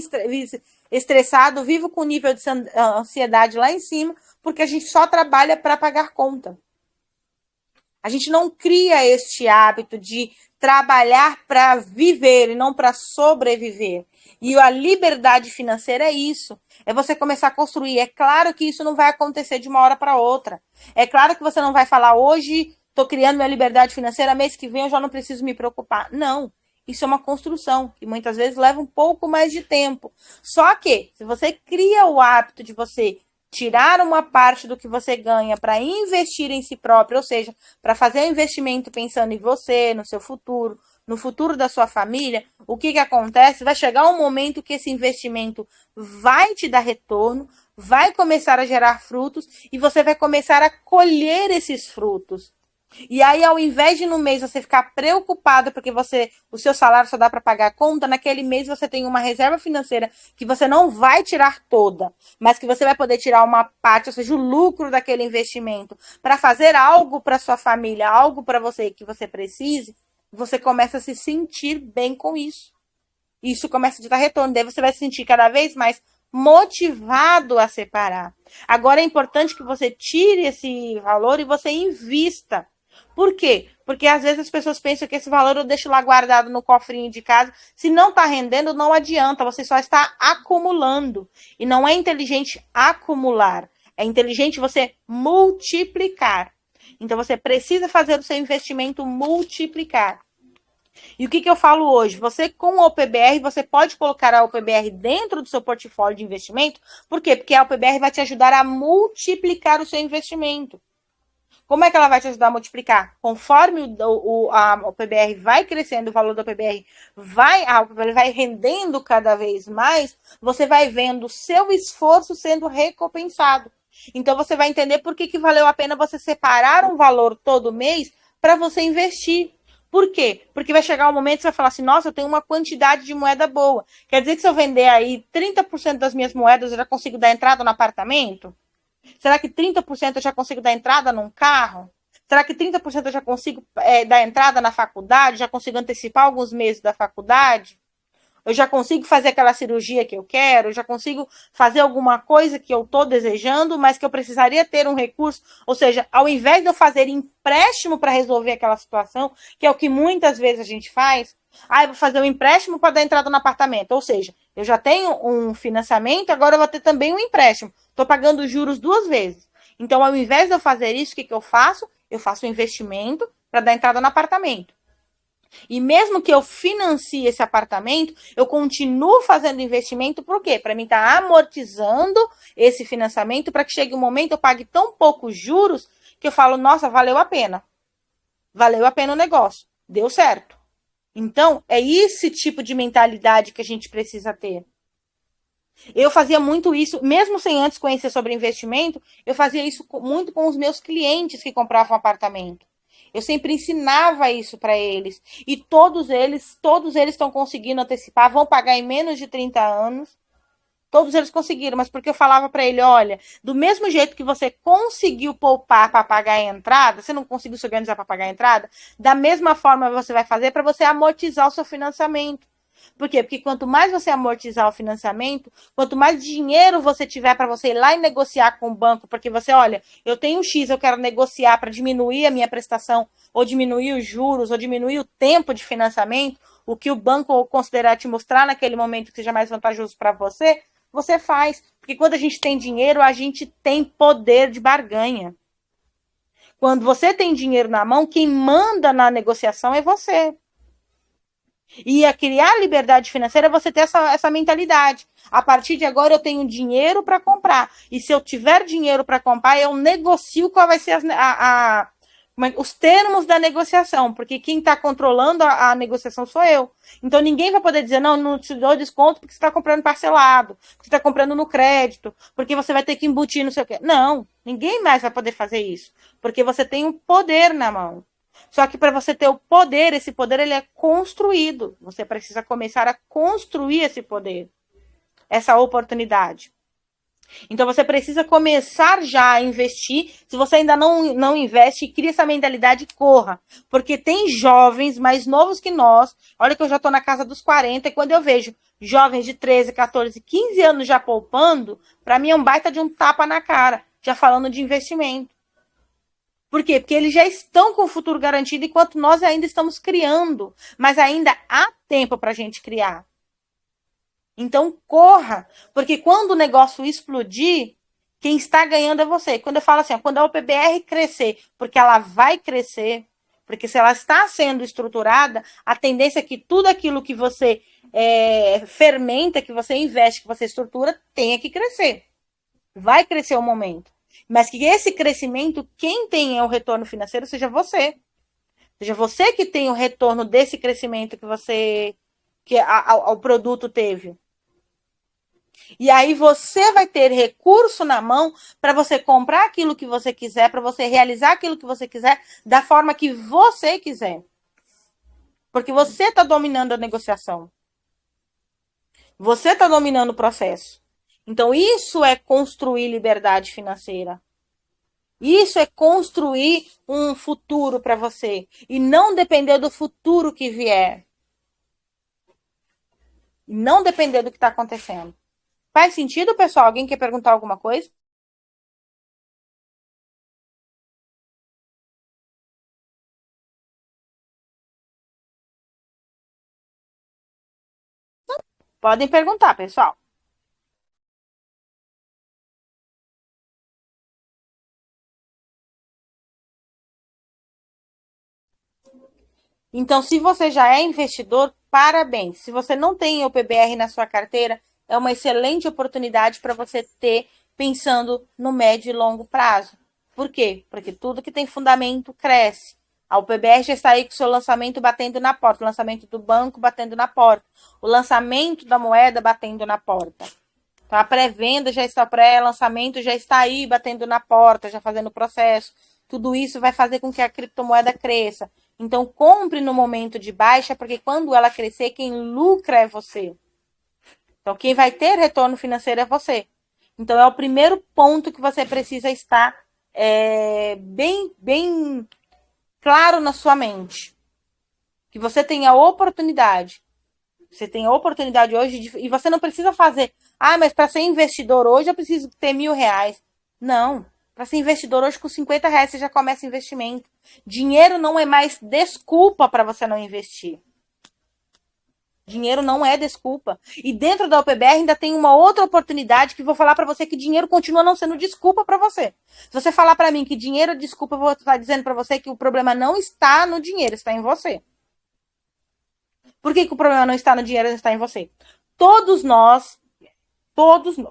estressado, vive com nível de ansiedade lá em cima, porque a gente só trabalha para pagar conta. A gente não cria este hábito de trabalhar para viver e não para sobreviver. E a liberdade financeira é isso. É você começar a construir. É claro que isso não vai acontecer de uma hora para outra. É claro que você não vai falar hoje estou criando minha liberdade financeira, mês que vem eu já não preciso me preocupar. Não. Isso é uma construção que muitas vezes leva um pouco mais de tempo. Só que se você cria o hábito de você tirar uma parte do que você ganha para investir em si próprio, ou seja, para fazer um investimento pensando em você, no seu futuro, no futuro da sua família, o que acontece? Vai chegar um momento que esse investimento vai te dar retorno, vai começar a gerar frutos e você vai começar a colher esses frutos. E aí, ao invés de no mês você ficar preocupado porque o seu salário só dá para pagar a conta, naquele mês você tem uma reserva financeira que você não vai tirar toda, mas que você vai poder tirar uma parte, ou seja, o lucro daquele investimento, para fazer algo para sua família, algo para você que você precise, você começa a se sentir bem com isso. Isso começa a te dar retorno, daí você vai se sentir cada vez mais motivado a separar. Agora é importante que você tire esse valor e você invista. Por quê? Porque às vezes as pessoas pensam que esse valor eu deixo lá guardado no cofrinho de casa. Se não está rendendo, não adianta. Você só está acumulando. E não é inteligente acumular. É inteligente você multiplicar. Então você precisa fazer o seu investimento multiplicar. E o que eu falo hoje? Você com a OPBR, você pode colocar a OPBR dentro do seu portfólio de investimento. Por quê? Porque a OPBR vai te ajudar a multiplicar o seu investimento. Como é que ela vai te ajudar a multiplicar? Conforme a OPBR vai crescendo, o valor da OPBR a OPBR vai rendendo cada vez mais, você vai vendo o seu esforço sendo recompensado. Então você vai entender por que valeu a pena você separar um valor todo mês para você investir. Por quê? Porque vai chegar um momento que você vai falar assim, nossa, eu tenho uma quantidade de moeda boa. Quer dizer que se eu vender aí 30% das minhas moedas, eu já consigo dar entrada no apartamento? Será que 30% eu já consigo dar entrada num carro? Será que 30% eu já consigo dar entrada na faculdade? Já consigo antecipar alguns meses da faculdade? Eu já consigo fazer aquela cirurgia que eu quero? Eu já consigo fazer alguma coisa que eu estou desejando, mas que eu precisaria ter um recurso? Ou seja, ao invés de eu fazer empréstimo para resolver aquela situação, que é o que muitas vezes a gente faz, eu vou fazer um empréstimo para dar entrada no apartamento. Ou seja, eu já tenho um financiamento, agora eu vou ter também um empréstimo. Estou pagando juros duas vezes. Então, ao invés de eu fazer isso, o que eu faço? Eu faço um investimento para dar entrada no apartamento. E mesmo que eu financie esse apartamento, eu continuo fazendo investimento, por quê? Para mim estar amortizando esse financiamento para que chegue um momento eu pague tão poucos juros que eu falo, nossa, valeu a pena. Valeu a pena o negócio. Deu certo. Então, é esse tipo de mentalidade que a gente precisa ter. Eu fazia muito isso, mesmo sem antes conhecer sobre investimento, eu fazia isso muito com os meus clientes que compravam apartamento. Eu sempre ensinava isso para eles. E todos eles estão conseguindo antecipar, vão pagar em menos de 30 anos. Todos eles conseguiram, mas porque eu falava para ele, olha, do mesmo jeito que você conseguiu poupar para pagar a entrada, você não conseguiu se organizar para pagar a entrada, da mesma forma você vai fazer para você amortizar o seu financiamento. Por quê? Porque quanto mais você amortizar o financiamento, quanto mais dinheiro você tiver para você ir lá e negociar com o banco, porque você, olha, eu tenho um X, eu quero negociar para diminuir a minha prestação, ou diminuir os juros, ou diminuir o tempo de financiamento, o que o banco considerar te mostrar naquele momento que seja mais vantajoso para você, você faz. Porque quando a gente tem dinheiro, a gente tem poder de barganha. Quando você tem dinheiro na mão, quem manda na negociação é você. E a criar liberdade financeira é você ter essa mentalidade. A partir de agora eu tenho dinheiro para comprar. E se eu tiver dinheiro para comprar, eu negocio qual vai ser os termos da negociação. Porque quem está controlando a negociação sou eu. Então ninguém vai poder dizer, não te dou desconto porque você está comprando parcelado, porque você está comprando no crédito, porque você vai ter que embutir no seu quê. Não, ninguém mais vai poder fazer isso. Porque você tem um poder na mão. Só que para você ter o poder, esse poder ele é construído. Você precisa começar a construir esse poder, essa oportunidade. Então você precisa começar já a investir. Se você ainda não investe, cria essa mentalidade e corra. Porque tem jovens mais novos que nós. Olha que eu já estou na casa dos 40 e quando eu vejo jovens de 13, 14, 15 anos já poupando, para mim é um baita de um tapa na cara, já falando de investimento. Por quê? Porque eles já estão com o futuro garantido enquanto nós ainda estamos criando. Mas ainda há tempo para a gente criar. Então, corra. Porque quando o negócio explodir, quem está ganhando é você. Quando eu falo assim, quando a OPBR crescer, porque ela vai crescer, porque se ela está sendo estruturada, a tendência é que tudo aquilo que você fermenta, que você investe, que você estrutura, tenha que crescer. Vai crescer o momento. Mas que esse crescimento, quem tem o retorno financeiro, seja você. Seja você que tem o retorno desse crescimento que o produto teve. E aí você vai ter recurso na mão para você comprar aquilo que você quiser, para você realizar aquilo que você quiser, da forma que você quiser. Porque você está dominando a negociação. Você está dominando o processo. Então, isso é construir liberdade financeira. Isso é construir um futuro para você. E não depender do futuro que vier. Não depender do que está acontecendo. Faz sentido, pessoal? Alguém quer perguntar alguma coisa? Podem perguntar, pessoal. Então, se você já é investidor, parabéns. Se você não tem o PBR na sua carteira, é uma excelente oportunidade para você ter pensando no médio e longo prazo. Por quê? Porque tudo que tem fundamento cresce. A UPBR já está aí com o seu lançamento batendo na porta, o lançamento do banco batendo na porta, o lançamento da moeda batendo na porta. Então, a pré-venda já está, pré-lançamento já está aí batendo na porta, já fazendo o processo. Tudo isso vai fazer com que a criptomoeda cresça. Então, compre no momento de baixa, porque quando ela crescer, quem lucra é você. Então, quem vai ter retorno financeiro é você. Então, é o primeiro ponto que você precisa estar bem claro na sua mente. Que você tem a oportunidade. Você tem a oportunidade hoje e você não precisa fazer. Ah, mas para ser investidor hoje eu preciso ter R$ 1.000. Não. Para ser investidor hoje com R$ 50 você já começa investimento. Dinheiro não é mais desculpa para você não investir. Dinheiro não é desculpa. E dentro da UPBR ainda tem uma outra oportunidade que vou falar para você que dinheiro continua não sendo desculpa para você. Se você falar para mim que dinheiro é desculpa, eu vou estar dizendo para você que o problema não está no dinheiro, está em você. Por que o problema não está no dinheiro, está em você? Todos nós,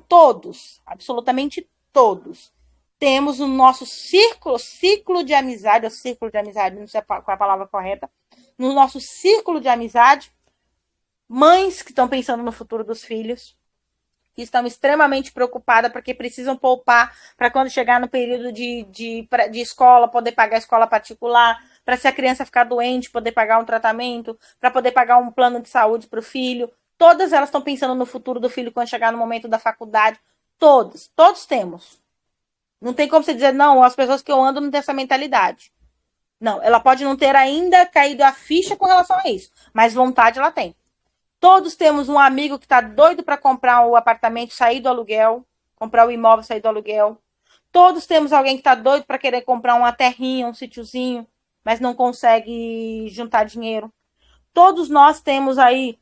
todos, absolutamente todos, temos o nosso ciclo de amizade, ou círculo de amizade, não sei qual é a palavra correta, no nosso círculo de amizade, mães que estão pensando no futuro dos filhos, que estão extremamente preocupadas porque precisam poupar para quando chegar no período de escola, poder pagar a escola particular, para se a criança ficar doente, poder pagar um tratamento, para poder pagar um plano de saúde para o filho. Todas elas estão pensando no futuro do filho quando chegar no momento da faculdade. Todos temos. Não tem como você dizer, não, as pessoas que eu ando não têm essa mentalidade. Não, ela pode não ter ainda caído a ficha com relação a isso, mas vontade ela tem. Todos temos um amigo que está doido para comprar o apartamento, sair do aluguel, comprar o imóvel, sair do aluguel. Todos temos alguém que está doido para querer comprar uma terrinha, um sítiozinho, mas não consegue juntar dinheiro. Todos nós temos aí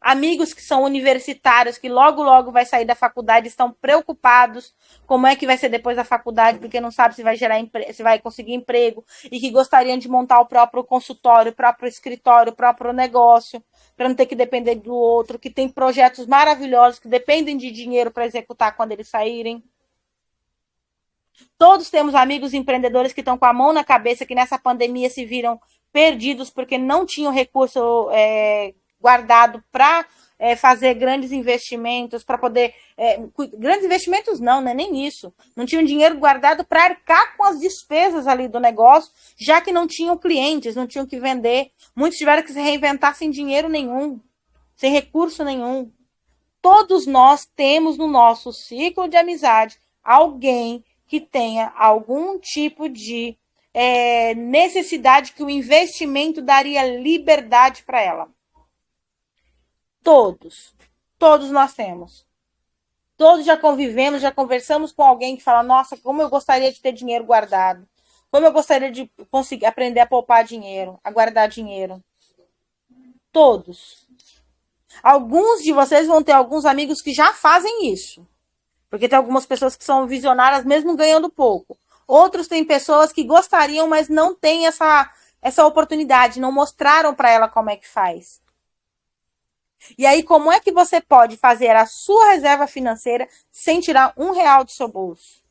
amigos que são universitários, que logo vai sair da faculdade, estão preocupados como é que vai ser depois da faculdade, porque não sabe se vai se vai conseguir emprego, e que gostariam de montar o próprio consultório, o próprio escritório, o próprio negócio, para não ter que depender do outro, que tem projetos maravilhosos que dependem de dinheiro para executar quando eles saírem. Todos temos amigos empreendedores que estão com a mão na cabeça, que nessa pandemia se viram perdidos porque não tinham recurso guardado para fazer grandes investimentos, para poder. Grandes investimentos não, né? Nem isso. Não tinham dinheiro guardado para arcar com as despesas ali do negócio, já que não tinham clientes, não tinham que vender. Muitos tiveram que se reinventar sem dinheiro nenhum, sem recurso nenhum. Todos nós temos no nosso ciclo de amizade alguém que tenha algum tipo de necessidade que o investimento daria liberdade para ela. Todos nós temos. Todos já convivemos, já conversamos com alguém que fala, nossa, como eu gostaria de ter dinheiro guardado. Como eu gostaria de conseguir aprender a poupar dinheiro, a guardar dinheiro. Todos. Alguns de vocês vão ter alguns amigos que já fazem isso. Porque tem algumas pessoas que são visionárias mesmo ganhando pouco. Outros têm pessoas que gostariam, mas não têm essa oportunidade, não mostraram para ela como é que faz. E aí, como é que você pode fazer a sua reserva financeira sem tirar R$ 1 do seu bolso?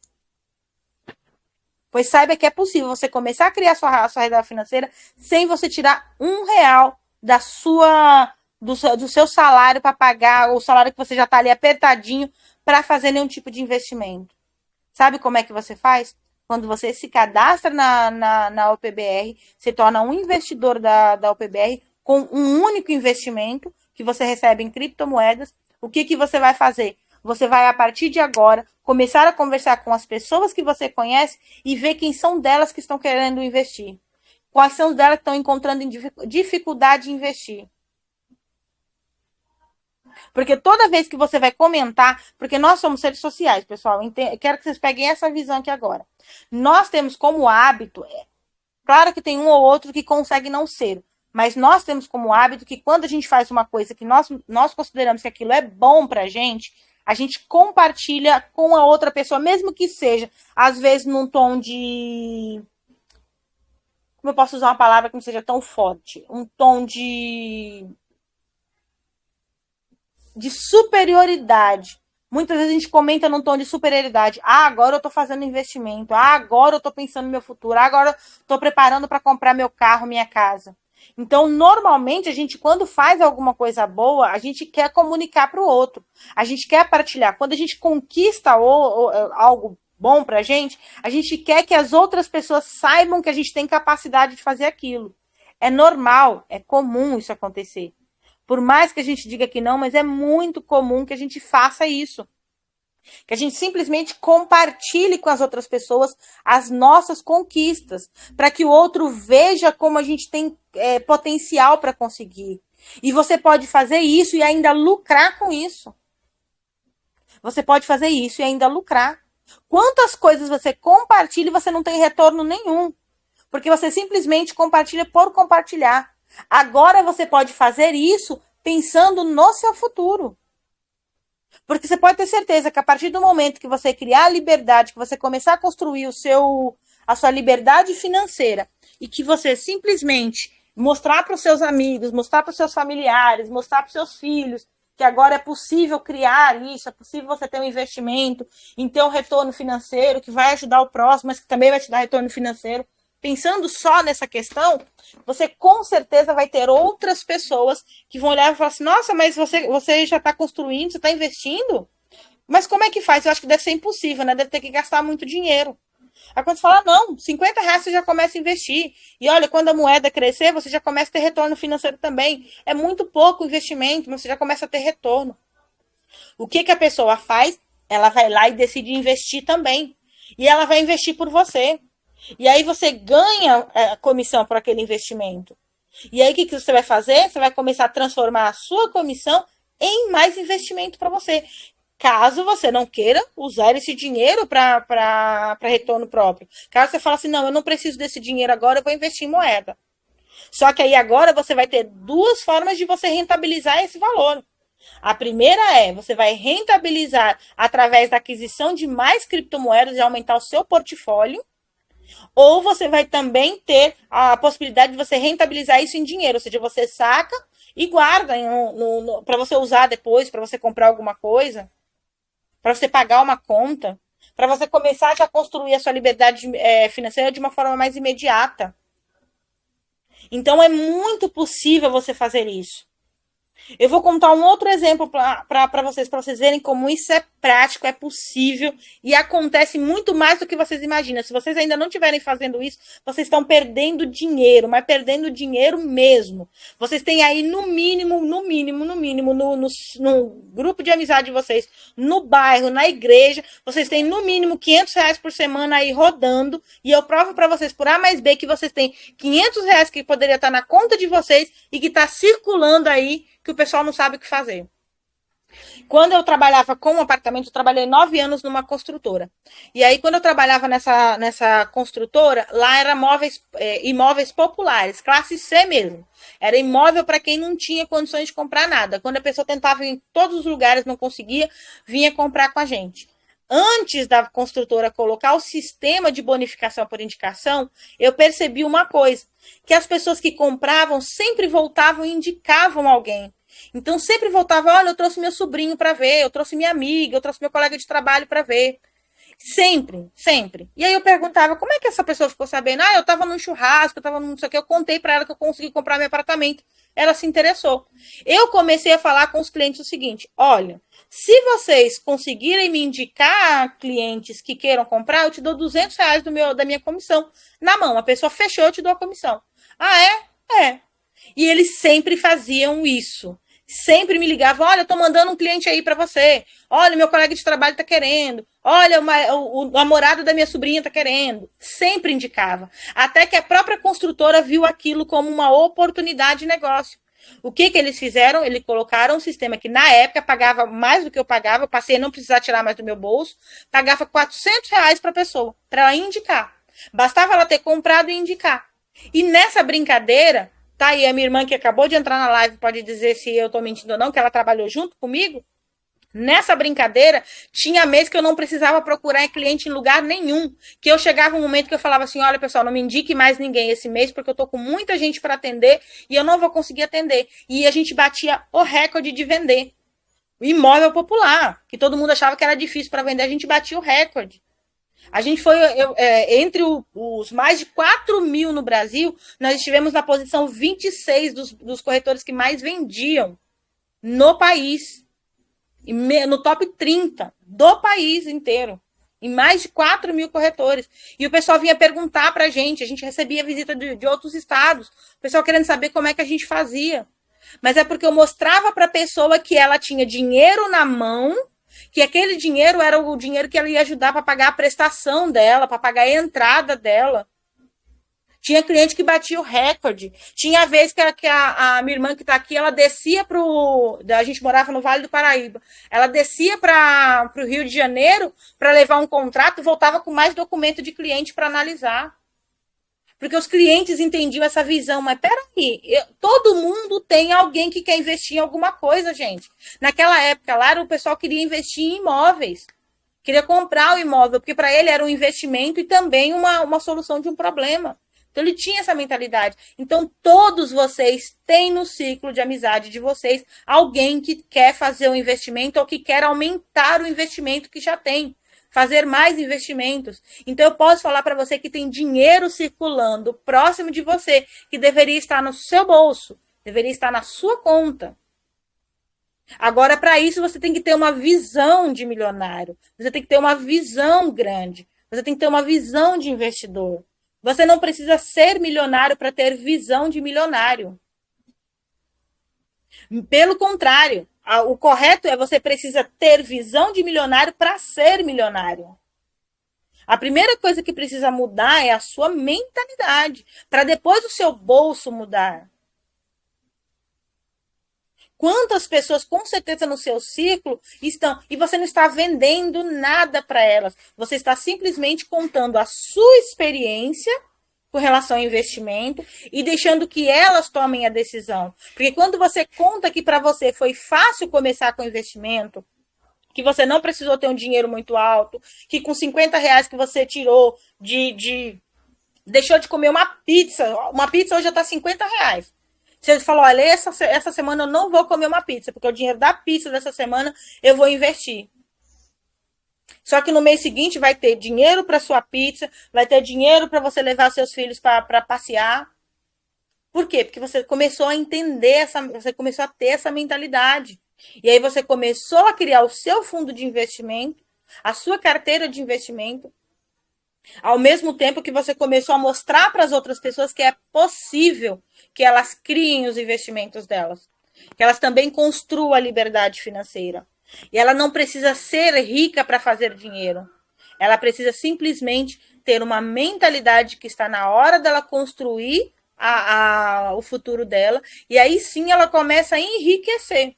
Pois saiba que é possível você começar a criar a sua reserva financeira sem você tirar R$ 1 do seu salário para pagar o salário que você já está ali apertadinho para fazer nenhum tipo de investimento. Sabe como é que você faz? Quando você se cadastra na UPBR, se torna um investidor da UPBR com um único investimento que você recebe em criptomoedas, o que você vai fazer? Você vai, a partir de agora, começar a conversar com as pessoas que você conhece e ver quem são delas que estão querendo investir. Quais são delas que estão encontrando dificuldade em investir. Porque toda vez que você vai comentar, porque nós somos seres sociais, pessoal, quero que vocês peguem essa visão aqui agora. Nós temos como hábito, claro que tem um ou outro que consegue não ser, mas nós temos como hábito que quando a gente faz uma coisa que nós consideramos que aquilo é bom pra gente, a gente compartilha com a outra pessoa, mesmo que seja, às vezes, num tom de... Como eu posso usar uma palavra que não seja tão forte? Um tom de superioridade. Muitas vezes a gente comenta num tom de superioridade. Ah, agora eu tô fazendo investimento. Ah, agora eu tô pensando no meu futuro. Ah, agora eu tô preparando para comprar meu carro, minha casa. Então, normalmente, a gente, quando faz alguma coisa boa, a gente quer comunicar para o outro. A gente quer partilhar. Quando a gente conquista algo bom para a gente quer que as outras pessoas saibam que a gente tem capacidade de fazer aquilo. É normal, é comum isso acontecer. Por mais que a gente diga que não, mas é muito comum que a gente faça isso. Que a gente simplesmente compartilhe com as outras pessoas as nossas conquistas, para que o outro veja como a gente tem potencial para conseguir. E você pode fazer isso e ainda lucrar com isso. Você pode fazer isso e ainda lucrar. Quantas coisas você compartilha e você não tem retorno nenhum? Porque você simplesmente compartilha por compartilhar. Agora você pode fazer isso pensando no seu futuro. Porque você pode ter certeza que a partir do momento que você criar a liberdade, que você começar a construir a sua liberdade financeira e que você simplesmente mostrar para os seus amigos, mostrar para os seus familiares, mostrar para os seus filhos que agora é possível criar isso, é possível você ter um investimento, em ter um retorno financeiro que vai ajudar o próximo, mas que também vai te dar retorno financeiro. Pensando só nessa questão, você com certeza vai ter outras pessoas que vão olhar e falar assim, nossa, mas você já está construindo, você está investindo? Mas como é que faz? Eu acho que deve ser impossível, né? Deve ter que gastar muito dinheiro. Aí quando você fala, não, R$ 50 você já começa a investir. E olha, quando a moeda crescer, você já começa a ter retorno financeiro também. É muito pouco investimento, mas você já começa a ter retorno. O que a pessoa faz? Ela vai lá e decide investir também. E ela vai investir por você. E aí você ganha a comissão por aquele investimento. E aí o que você vai fazer? Você vai começar a transformar a sua comissão em mais investimento para você. Caso você não queira usar esse dinheiro para retorno próprio. Caso você fale assim, não, eu não preciso desse dinheiro agora, eu vou investir em moeda. Só que aí agora você vai ter duas formas de você rentabilizar esse valor. A primeira você vai rentabilizar através da aquisição de mais criptomoedas e aumentar o seu portfólio. Ou você vai também ter a possibilidade de você rentabilizar isso em dinheiro. Ou seja, você saca e guarda para você usar depois, para você comprar alguma coisa, para você pagar uma conta, para você começar já a construir a sua liberdade financeira de uma forma mais imediata. Então é muito possível você fazer isso. Eu vou contar um outro exemplo para vocês verem como isso é prático, é possível e acontece muito mais do que vocês imaginam. Se vocês ainda não estiverem fazendo isso, vocês estão perdendo dinheiro, mas perdendo dinheiro mesmo. Vocês têm aí no mínimo, no grupo de amizade de vocês, no bairro, na igreja, vocês têm no mínimo R$ 500 por semana aí rodando e eu provo para vocês por A mais B que vocês têm R$ 500 que poderia estar na conta de vocês e que está circulando aí que o pessoal não sabe o que fazer. Quando eu trabalhava com um apartamento, eu trabalhei 9 anos numa construtora. E aí, quando eu trabalhava nessa construtora, lá era imóveis populares, classe C mesmo. Era imóvel para quem não tinha condições de comprar nada. Quando a pessoa tentava ir em todos os lugares, não conseguia, vinha comprar com a gente. Antes da construtora colocar o sistema de bonificação por indicação, eu percebi uma coisa, que as pessoas que compravam sempre voltavam e indicavam alguém. Então sempre voltava, olha, eu trouxe meu sobrinho para ver, eu trouxe minha amiga, eu trouxe meu colega de trabalho para ver. Sempre, sempre. E aí eu perguntava, como é que essa pessoa ficou sabendo? Ah, eu estava num churrasco, eu estava num não sei o que, eu contei para ela que eu consegui comprar meu apartamento. Ela se interessou. Eu comecei a falar com os clientes o seguinte, olha, se vocês conseguirem me indicar clientes que queiram comprar, eu te dou R$ 200 da minha comissão. Na mão, a pessoa fechou, eu te dou a comissão. Ah, é? É. E eles sempre faziam isso. Sempre me ligavam, olha, eu tô mandando um cliente aí para você. Olha, meu colega de trabalho tá querendo. Olha, o namorado da minha sobrinha tá querendo. Sempre indicava. Até que a própria construtora viu aquilo como uma oportunidade de negócio. O que eles fizeram? Eles colocaram um sistema que na época pagava mais do que eu pagava, eu passei a não precisar tirar mais do meu bolso, pagava R$ 400 para a pessoa, para ela indicar. Bastava ela ter comprado e indicar. E nessa brincadeira, tá aí a minha irmã que acabou de entrar na live, pode dizer se eu tô mentindo ou não, que ela trabalhou junto comigo. Nessa brincadeira, tinha mês que eu não precisava procurar cliente em lugar nenhum. Que eu chegava um momento que eu falava assim, olha pessoal, não me indique mais ninguém esse mês, porque eu tô com muita gente para atender e eu não vou conseguir atender. E a gente batia o recorde de vender. Imóvel popular, que todo mundo achava que era difícil para vender, a gente batia o recorde. A gente foi, entre os mais de 4.000 no Brasil, nós estivemos na posição 26 dos corretores que mais vendiam no país. No top 30 do país inteiro. Em mais de 4 mil corretores. E o pessoal vinha perguntar pra gente, a gente recebia visita de outros estados, o pessoal querendo saber como é que a gente fazia. Mas é porque eu mostrava para a pessoa que ela tinha dinheiro na mão, que aquele dinheiro era o dinheiro que ela ia ajudar para pagar a prestação dela, para pagar a entrada dela. Tinha cliente que batia o recorde. Tinha vez que a minha irmã que está aqui, ela descia pro. A gente morava no Vale do Paraíba. Ela descia para o Rio de Janeiro para levar um contrato e voltava com mais documento de cliente para analisar. Porque os clientes entendiam essa visão, mas peraí, todo mundo tem alguém que quer investir em alguma coisa, gente. Naquela época lá, o pessoal queria investir em imóveis, queria comprar o imóvel, porque para ele era um investimento e também uma solução de um problema. Então ele tinha essa mentalidade. Então todos vocês têm no ciclo de amizade de vocês alguém que quer fazer um investimento ou que quer aumentar o investimento que já tem, fazer mais investimentos. Então eu posso falar para você que tem dinheiro circulando próximo de você, que deveria estar no seu bolso, deveria estar na sua conta. Agora, para isso, você tem que ter uma visão de milionário. Você tem que ter uma visão grande. Você tem que ter uma visão de investidor. Você não precisa ser milionário para ter visão de milionário. Pelo contrário, o correto é você precisa ter visão de milionário para ser milionário. A primeira coisa que precisa mudar é a sua mentalidade, para depois o seu bolso mudar. Quantas pessoas, com certeza, no seu círculo estão, e você não está vendendo nada para elas, você está simplesmente contando a sua experiência com relação ao investimento e deixando que elas tomem a decisão. Porque quando você conta que para você foi fácil começar com investimento, que você não precisou ter um dinheiro muito alto, que com R$ 50 que você tirou deixou de comer uma pizza hoje já está R$ 50. Você falou, olha, essa semana eu não vou comer uma pizza, porque o dinheiro da pizza dessa semana eu vou investir. Só que no mês seguinte vai ter dinheiro para sua pizza, vai ter dinheiro para você levar seus filhos para passear. Por quê? Porque você começou a entender você começou a ter essa mentalidade. E aí você começou a criar o seu fundo de investimento, a sua carteira de investimento, ao mesmo tempo que você começou a mostrar para as outras pessoas que é possível que elas criem os investimentos delas, que elas também construam a liberdade financeira. E ela não precisa ser rica para fazer dinheiro. Ela precisa simplesmente ter uma mentalidade que está na hora dela construir o futuro dela. E aí sim ela começa a enriquecer.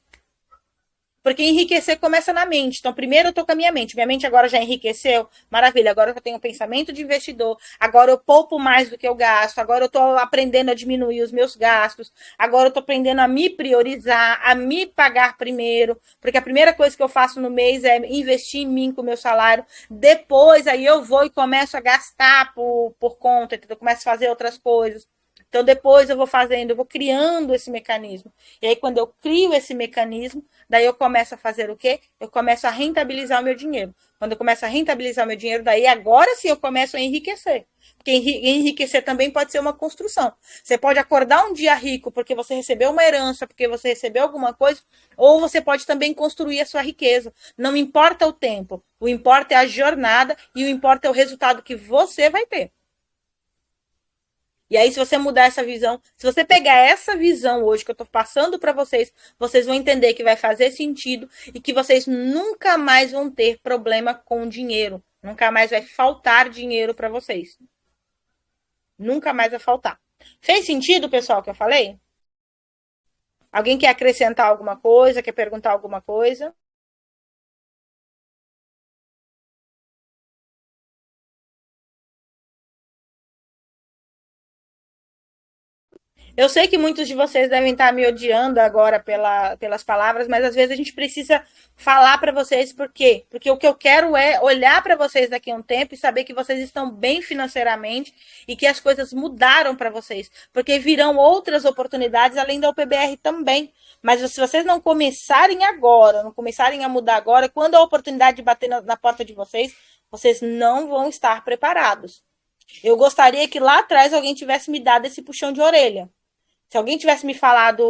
Porque enriquecer começa na mente. Então, primeiro eu tô com a minha mente. Minha mente agora já enriqueceu. Maravilha. Agora eu tenho um pensamento de investidor. Agora eu poupo mais do que eu gasto. Agora eu tô aprendendo a diminuir os meus gastos. Agora eu tô aprendendo a me priorizar, a me pagar primeiro. Porque a primeira coisa que eu faço no mês é investir em mim com o meu salário. Depois, aí eu vou e começo a gastar por conta. Entendeu? Eu começo a fazer outras coisas. Então, depois eu vou fazendo, eu vou criando esse mecanismo. E aí, quando eu crio esse mecanismo, daí eu começo a fazer o quê? Eu começo a rentabilizar o meu dinheiro. Quando eu começo a rentabilizar o meu dinheiro, daí agora sim eu começo a enriquecer. Porque enriquecer também pode ser uma construção. Você pode acordar um dia rico porque você recebeu uma herança, porque você recebeu alguma coisa, ou você pode também construir a sua riqueza. Não importa o tempo, o importa é a jornada e o importa é o resultado que você vai ter. E aí, se você mudar essa visão, se você pegar essa visão hoje que eu tô passando para vocês, vocês vão entender que vai fazer sentido e que vocês nunca mais vão ter problema com dinheiro. Nunca mais vai faltar dinheiro para vocês. Nunca mais vai faltar. Fez sentido, pessoal, o que eu falei? Alguém quer acrescentar alguma coisa? Quer perguntar alguma coisa? Eu sei que muitos de vocês devem estar me odiando agora pelas palavras, mas às vezes a gente precisa falar para vocês por quê? Porque o que eu quero é olhar para vocês daqui a um tempo e saber que vocês estão bem financeiramente e que as coisas mudaram para vocês, porque virão outras oportunidades além da UPBR também. Mas se vocês não começarem agora, não começarem a mudar agora, quando a oportunidade bater na porta de vocês, vocês não vão estar preparados. Eu gostaria que lá atrás alguém tivesse me dado esse puxão de orelha. Se alguém tivesse me falado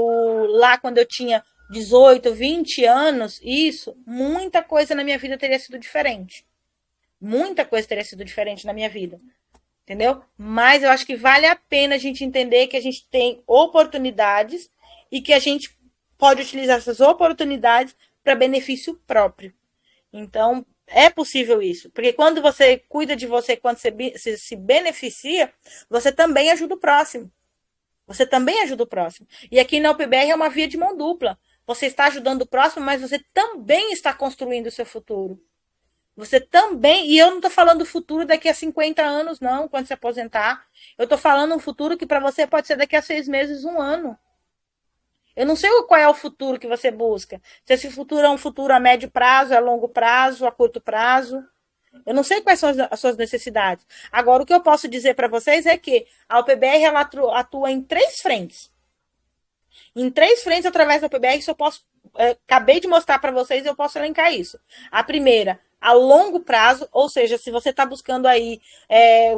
lá quando eu tinha 18, 20 anos, isso, muita coisa na minha vida teria sido diferente. Muita coisa teria sido diferente na minha vida. Entendeu? Mas eu acho que vale a pena a gente entender que a gente tem oportunidades e que a gente pode utilizar essas oportunidades para benefício próprio. Então, é possível isso. Porque quando você cuida de você, quando você se beneficia, você também ajuda o próximo. Você também ajuda o próximo. E aqui na UPBR é uma via de mão dupla. Você está ajudando o próximo, mas você também está construindo o seu futuro. Você também, e eu não estou falando do futuro daqui a 50 anos, não, quando se aposentar. Eu estou falando um futuro que para você pode ser daqui a 6 meses, 1 ano. Eu não sei qual é o futuro que você busca. Se esse futuro é um futuro a médio prazo, a longo prazo, a curto prazo. Eu não sei quais são as suas necessidades. Agora, o que eu posso dizer para vocês é que a UPBR ela atua em 3 frentes. Em 3 frentes, através da UPBR, isso eu posso. Acabei de mostrar para vocês, eu posso elencar isso. A primeira, a longo prazo, ou seja, se você está buscando aí,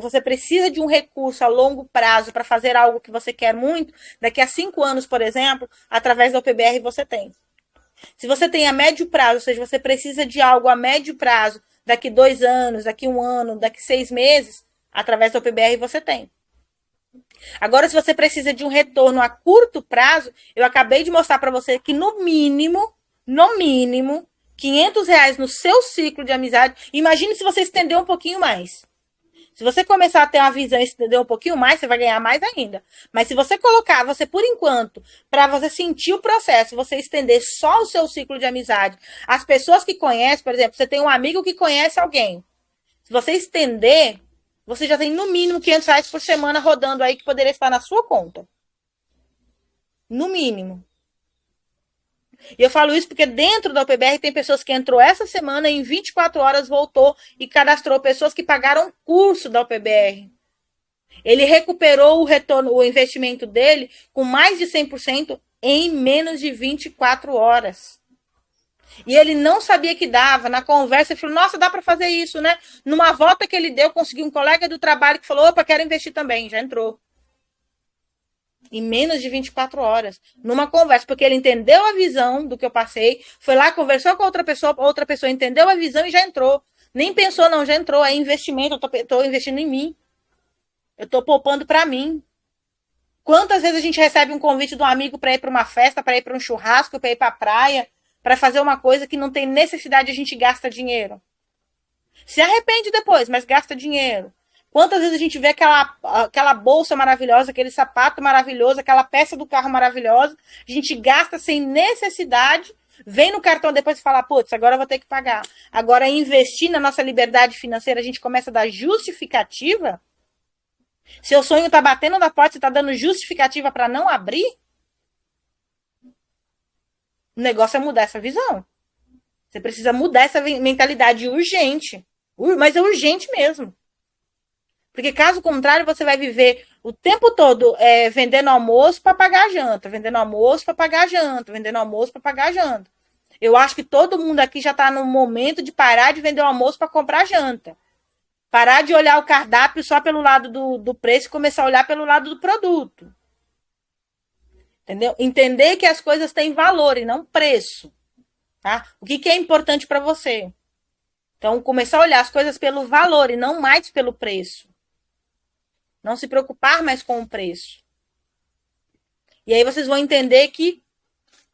você precisa de um recurso a longo prazo para fazer algo que você quer muito, daqui a 5 anos, por exemplo, através da UPBR você tem. Se você tem a médio prazo, ou seja, você precisa de algo a médio prazo, daqui 2 anos, daqui 1 ano, daqui 6 meses, através da UPBR você tem. Agora, se você precisa de um retorno a curto prazo, eu acabei de mostrar para você que no mínimo, R$ 500 no seu ciclo de amizade. Imagine se você estender um pouquinho mais. Se você começar a ter uma visão e estender um pouquinho mais, você vai ganhar mais ainda. Mas se você colocar, você por enquanto, para você sentir o processo, você estender só o seu ciclo de amizade, as pessoas que conhecem, por exemplo, você tem um amigo que conhece alguém. Se você estender, você já tem no mínimo R$ 500 por semana rodando aí que poderia estar na sua conta. No mínimo. E eu falo isso porque dentro da UPBR tem pessoas que entrou essa semana e em 24 horas voltou e cadastrou pessoas que pagaram curso da UPBR. Ele recuperou o retorno, o investimento dele com mais de 100% em menos de 24 horas. E ele não sabia que dava. Na conversa, ele falou, nossa, dá para fazer isso, né? Numa volta que ele deu, conseguiu um colega do trabalho que falou, opa, quero investir também. Já entrou. Em menos de 24 horas. Numa conversa, porque ele entendeu a visão do que eu passei, foi lá, conversou com outra pessoa entendeu a visão e já entrou. Nem pensou, não, já entrou. É investimento, eu tô investindo em mim. Eu tô poupando para mim. Quantas vezes a gente recebe um convite de um amigo para ir para uma festa, para ir para um churrasco, para ir para a praia, para fazer uma coisa que não tem necessidade, a gente gasta dinheiro. Se arrepende depois, mas gasta dinheiro. Quantas vezes a gente vê aquela bolsa maravilhosa, aquele sapato maravilhoso, aquela peça do carro maravilhosa, a gente gasta sem necessidade, vem no cartão depois e fala, putz, agora eu vou ter que pagar. Agora, investir na nossa liberdade financeira, a gente começa a dar justificativa. Seu sonho tá batendo na porta, você tá dando justificativa para não abrir? O negócio é mudar essa visão. Você precisa mudar essa mentalidade urgente. Mas é urgente mesmo. Porque caso contrário, você vai viver o tempo todo vendendo almoço para pagar a janta, vendendo almoço para pagar a janta, vendendo almoço para pagar a janta. Eu acho que todo mundo aqui já está no momento de parar de vender o almoço para comprar janta. Parar de olhar o cardápio só pelo lado do preço e começar a olhar pelo lado do produto. Entendeu? Entender que as coisas têm valor e não preço. Tá? O que é importante para você? Então, começar a olhar as coisas pelo valor e não mais pelo preço. Não se preocupar mais com o preço. E aí vocês vão entender que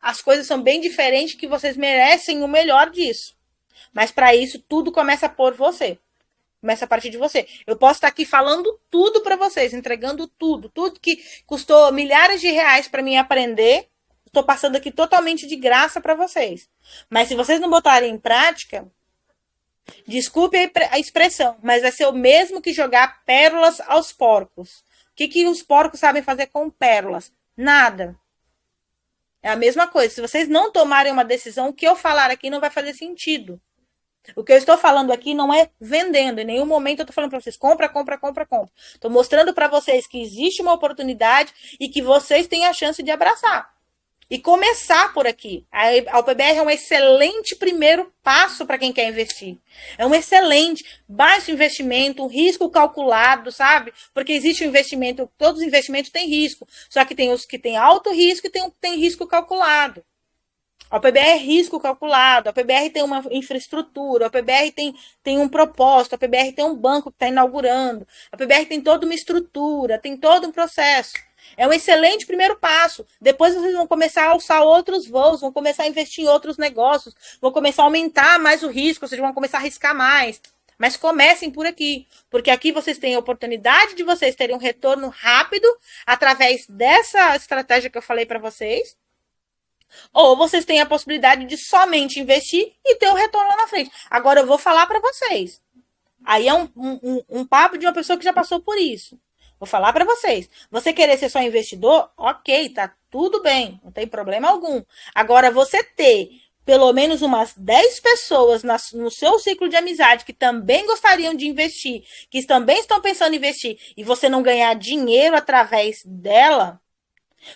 as coisas são bem diferentes, que vocês merecem o melhor disso. Mas para isso, tudo começa por você. Começa a partir de você. Eu posso estar aqui falando tudo para vocês, entregando tudo. Tudo que custou milhares de reais para mim aprender, estou passando aqui totalmente de graça para vocês. Mas se vocês não botarem em prática, desculpe a expressão, mas vai ser o mesmo que jogar pérolas aos porcos. O que os porcos sabem fazer com pérolas? Nada. É a mesma coisa. Se vocês não tomarem uma decisão, o que eu falar aqui não vai fazer sentido. O que eu estou falando aqui não é vendendo. Em nenhum momento eu estou falando para vocês, compra. Estou mostrando para vocês que existe uma oportunidade e que vocês têm a chance de abraçar. E começar por aqui. A UPBR é um excelente primeiro passo para quem quer investir. É um excelente, baixo investimento, um risco calculado, sabe? Porque existe um investimento, todos os investimentos têm risco. Só que tem os que têm alto risco e tem risco calculado. A PBR é risco calculado, a PBR tem uma infraestrutura, a PBR tem um propósito, a PBR tem um banco que está inaugurando, a PBR tem toda uma estrutura, tem todo um processo. É um excelente primeiro passo. Depois vocês vão começar a alçar outros voos, vão começar a investir em outros negócios, vão começar a aumentar mais o risco, ou seja, vão começar a arriscar mais. Mas comecem por aqui, porque aqui vocês têm a oportunidade de vocês terem um retorno rápido através dessa estratégia que eu falei para vocês, ou vocês têm a possibilidade de somente investir e ter o retorno lá na frente. Agora eu vou falar para vocês. Aí é um papo de uma pessoa que já passou por isso. Vou falar para vocês. Você querer ser só investidor, ok, tá tudo bem, não tem problema algum. Agora, você ter pelo menos umas 10 pessoas no seu ciclo de amizade que também gostariam de investir, que também estão pensando em investir, e você não ganhar dinheiro através dela,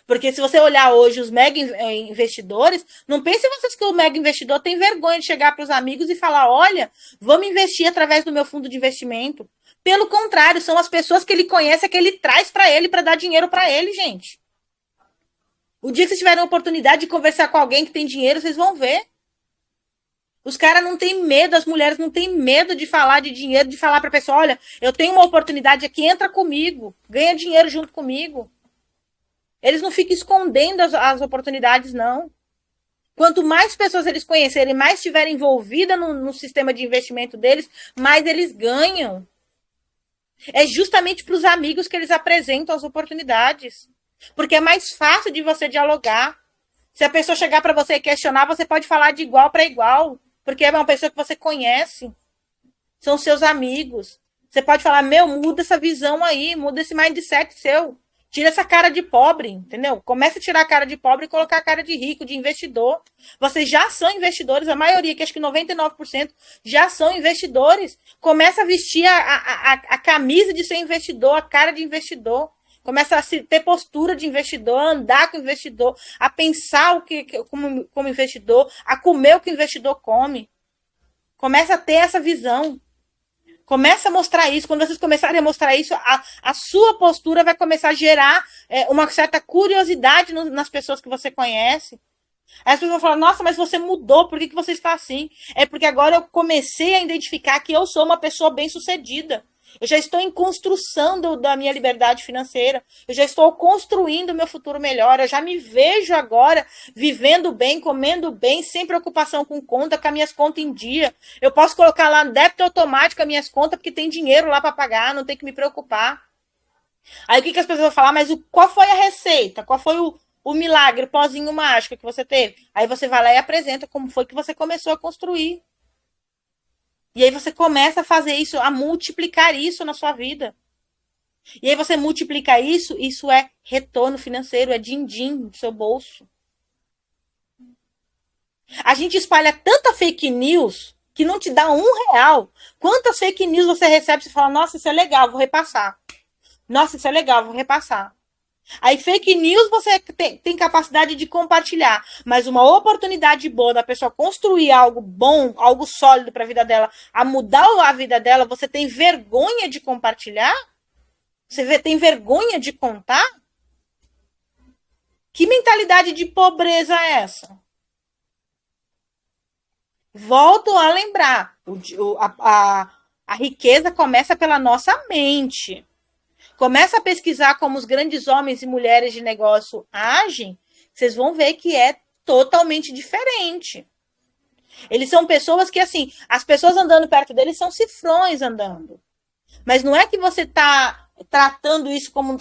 porque se você olhar hoje os mega investidores, não pense vocês que o mega investidor tem vergonha de chegar para os amigos e falar: olha, vamos investir através do meu fundo de investimento. Pelo contrário, são as pessoas que ele conhece, que ele traz para ele, para dar dinheiro para ele, gente. O dia que vocês tiverem a oportunidade de conversar com alguém que tem dinheiro, vocês vão ver. Os caras não têm medo, as mulheres não têm medo de falar de dinheiro, de falar para a pessoa: olha, eu tenho uma oportunidade aqui, entra comigo, ganha dinheiro junto comigo. Eles não ficam escondendo as oportunidades, não. Quanto mais pessoas eles conhecerem, mais estiverem envolvidas no sistema de investimento deles, mais eles ganham. É justamente para os amigos que eles apresentam as oportunidades. Porque é mais fácil de você dialogar. Se a pessoa chegar para você e questionar, você pode falar de igual para igual. Porque é uma pessoa que você conhece. São seus amigos. Você pode falar: meu, muda essa visão aí, muda esse mindset seu. Tira essa cara de pobre, entendeu? Começa a tirar a cara de pobre e colocar a cara de rico, de investidor. Vocês já são investidores, a maioria, que acho que 99%, já são investidores. Começa a vestir a camisa de ser investidor, a cara de investidor. Começa a ter postura de investidor, a andar com o investidor, a pensar como investidor, a comer o que o investidor come. Começa a ter essa visão. Começa a mostrar isso. Quando vocês começarem a mostrar isso, a sua postura vai começar a gerar uma certa curiosidade nas pessoas que você conhece. Aí as pessoas vão falar: nossa, mas você mudou, por que você está assim? É porque agora eu comecei a identificar que eu sou uma pessoa bem-sucedida. Eu já estou em construção da minha liberdade financeira. Eu já estou construindo o meu futuro melhor. Eu já me vejo agora vivendo bem, comendo bem, sem preocupação com conta, com as minhas contas em dia. Eu posso colocar lá no débito automático as minhas contas, porque tem dinheiro lá para pagar, não tem que me preocupar. Aí o que as pessoas vão falar? Mas qual foi a receita? Qual foi o milagre, o pozinho mágico que você teve? Aí você vai lá e apresenta como foi que você começou a construir. E aí você começa a fazer isso, a multiplicar isso na sua vida. E aí você multiplica isso, isso é retorno financeiro, é din-din no seu bolso. A gente espalha tanta fake news que não te dá R$ 1. Quantas fake news você recebe e fala: nossa, isso é legal, vou repassar. Nossa, isso é legal, vou repassar. Aí fake news você tem capacidade de compartilhar, mas uma oportunidade boa da pessoa construir algo bom, algo sólido para a vida dela, a mudar a vida dela, você tem vergonha de compartilhar? Você tem vergonha de contar? Que mentalidade de pobreza é essa? Volto a lembrar, a riqueza começa pela nossa mente. Começa a pesquisar como os grandes homens e mulheres de negócio agem, vocês vão ver que é totalmente diferente. Eles são pessoas que, assim, as pessoas andando perto deles são cifrões andando. Mas não é que você está tratando isso como,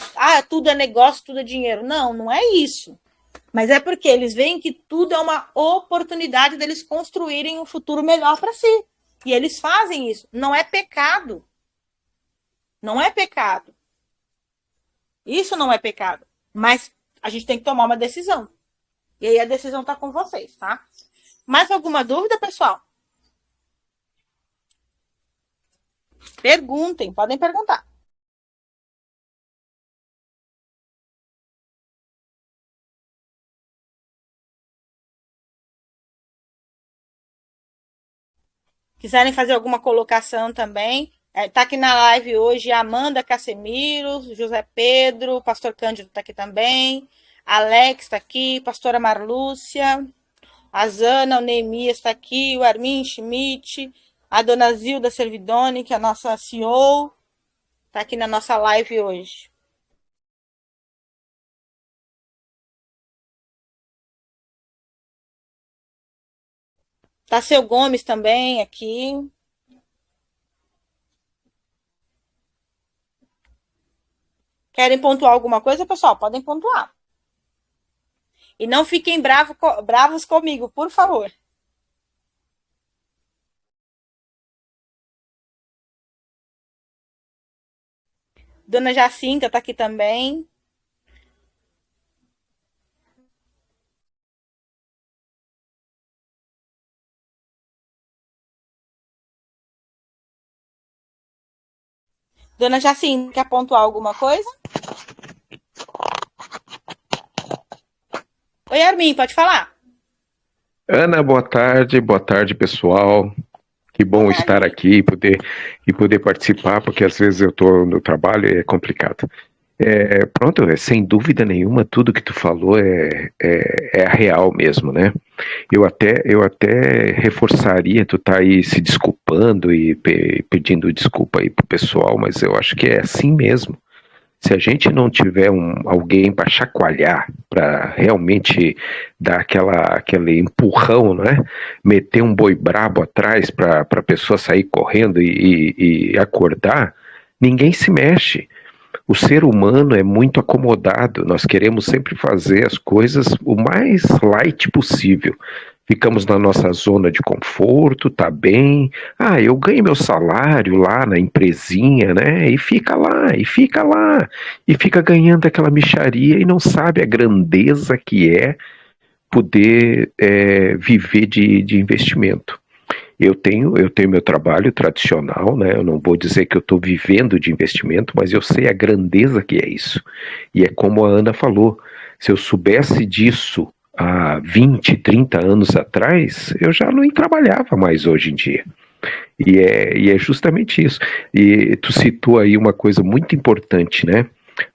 tudo é negócio, tudo é dinheiro. Não, não é isso. Mas é porque eles veem que tudo é uma oportunidade deles construírem um futuro melhor para si. E eles fazem isso. Não é pecado. Não é pecado. Isso não é pecado. Mas a gente tem que tomar uma decisão. E aí a decisão está com vocês, tá? Mais alguma dúvida, pessoal? Perguntem, podem perguntar. Quiserem fazer alguma colocação também, tá aqui na live hoje a Amanda Casemiro, José Pedro, Pastor Cândido tá aqui também, Alex tá aqui, Pastora Marlúcia, A Zana, o Neemias está aqui, o Armin Schmidt, a dona Zilda Servidoni, que é a nossa CEO, está aqui na nossa live hoje. Tá seu Gomes também aqui. Querem pontuar alguma coisa, pessoal? Podem pontuar. E não fiquem bravos comigo, por favor. Dona Jacinta tá aqui também. Dona Jacinta, quer pontuar alguma coisa? Oi, Armin, pode falar. Ana, boa tarde, pessoal. Que bom Olá, estar Armin. aqui e poder participar, porque às vezes eu estou no trabalho e é complicado. Pronto, sem dúvida nenhuma, tudo que tu falou é a real mesmo, né? Eu até reforçaria, tu tá aí se desculpando e pedindo desculpa aí pro pessoal, mas eu acho que é assim mesmo. Se a gente não tiver alguém para chacoalhar, para realmente dar aquele empurrão, né? Meter um boi brabo atrás para a pessoa sair correndo e acordar, ninguém se mexe. O ser humano é muito acomodado, nós queremos sempre fazer as coisas o mais light possível. Ficamos na nossa zona de conforto, tá bem. Ah, eu ganho meu salário lá na empresinha, né? E fica lá, e fica ganhando aquela mixaria e não sabe a grandeza que é poder viver de investimento. Eu tenho meu trabalho tradicional, né? Eu não vou dizer que eu estou vivendo de investimento, mas eu sei a grandeza que é isso. E é como a Ana falou, se eu soubesse disso há 20, 30 anos atrás, eu já não trabalhava mais hoje em dia. E é justamente isso. E tu citou aí uma coisa muito importante, né?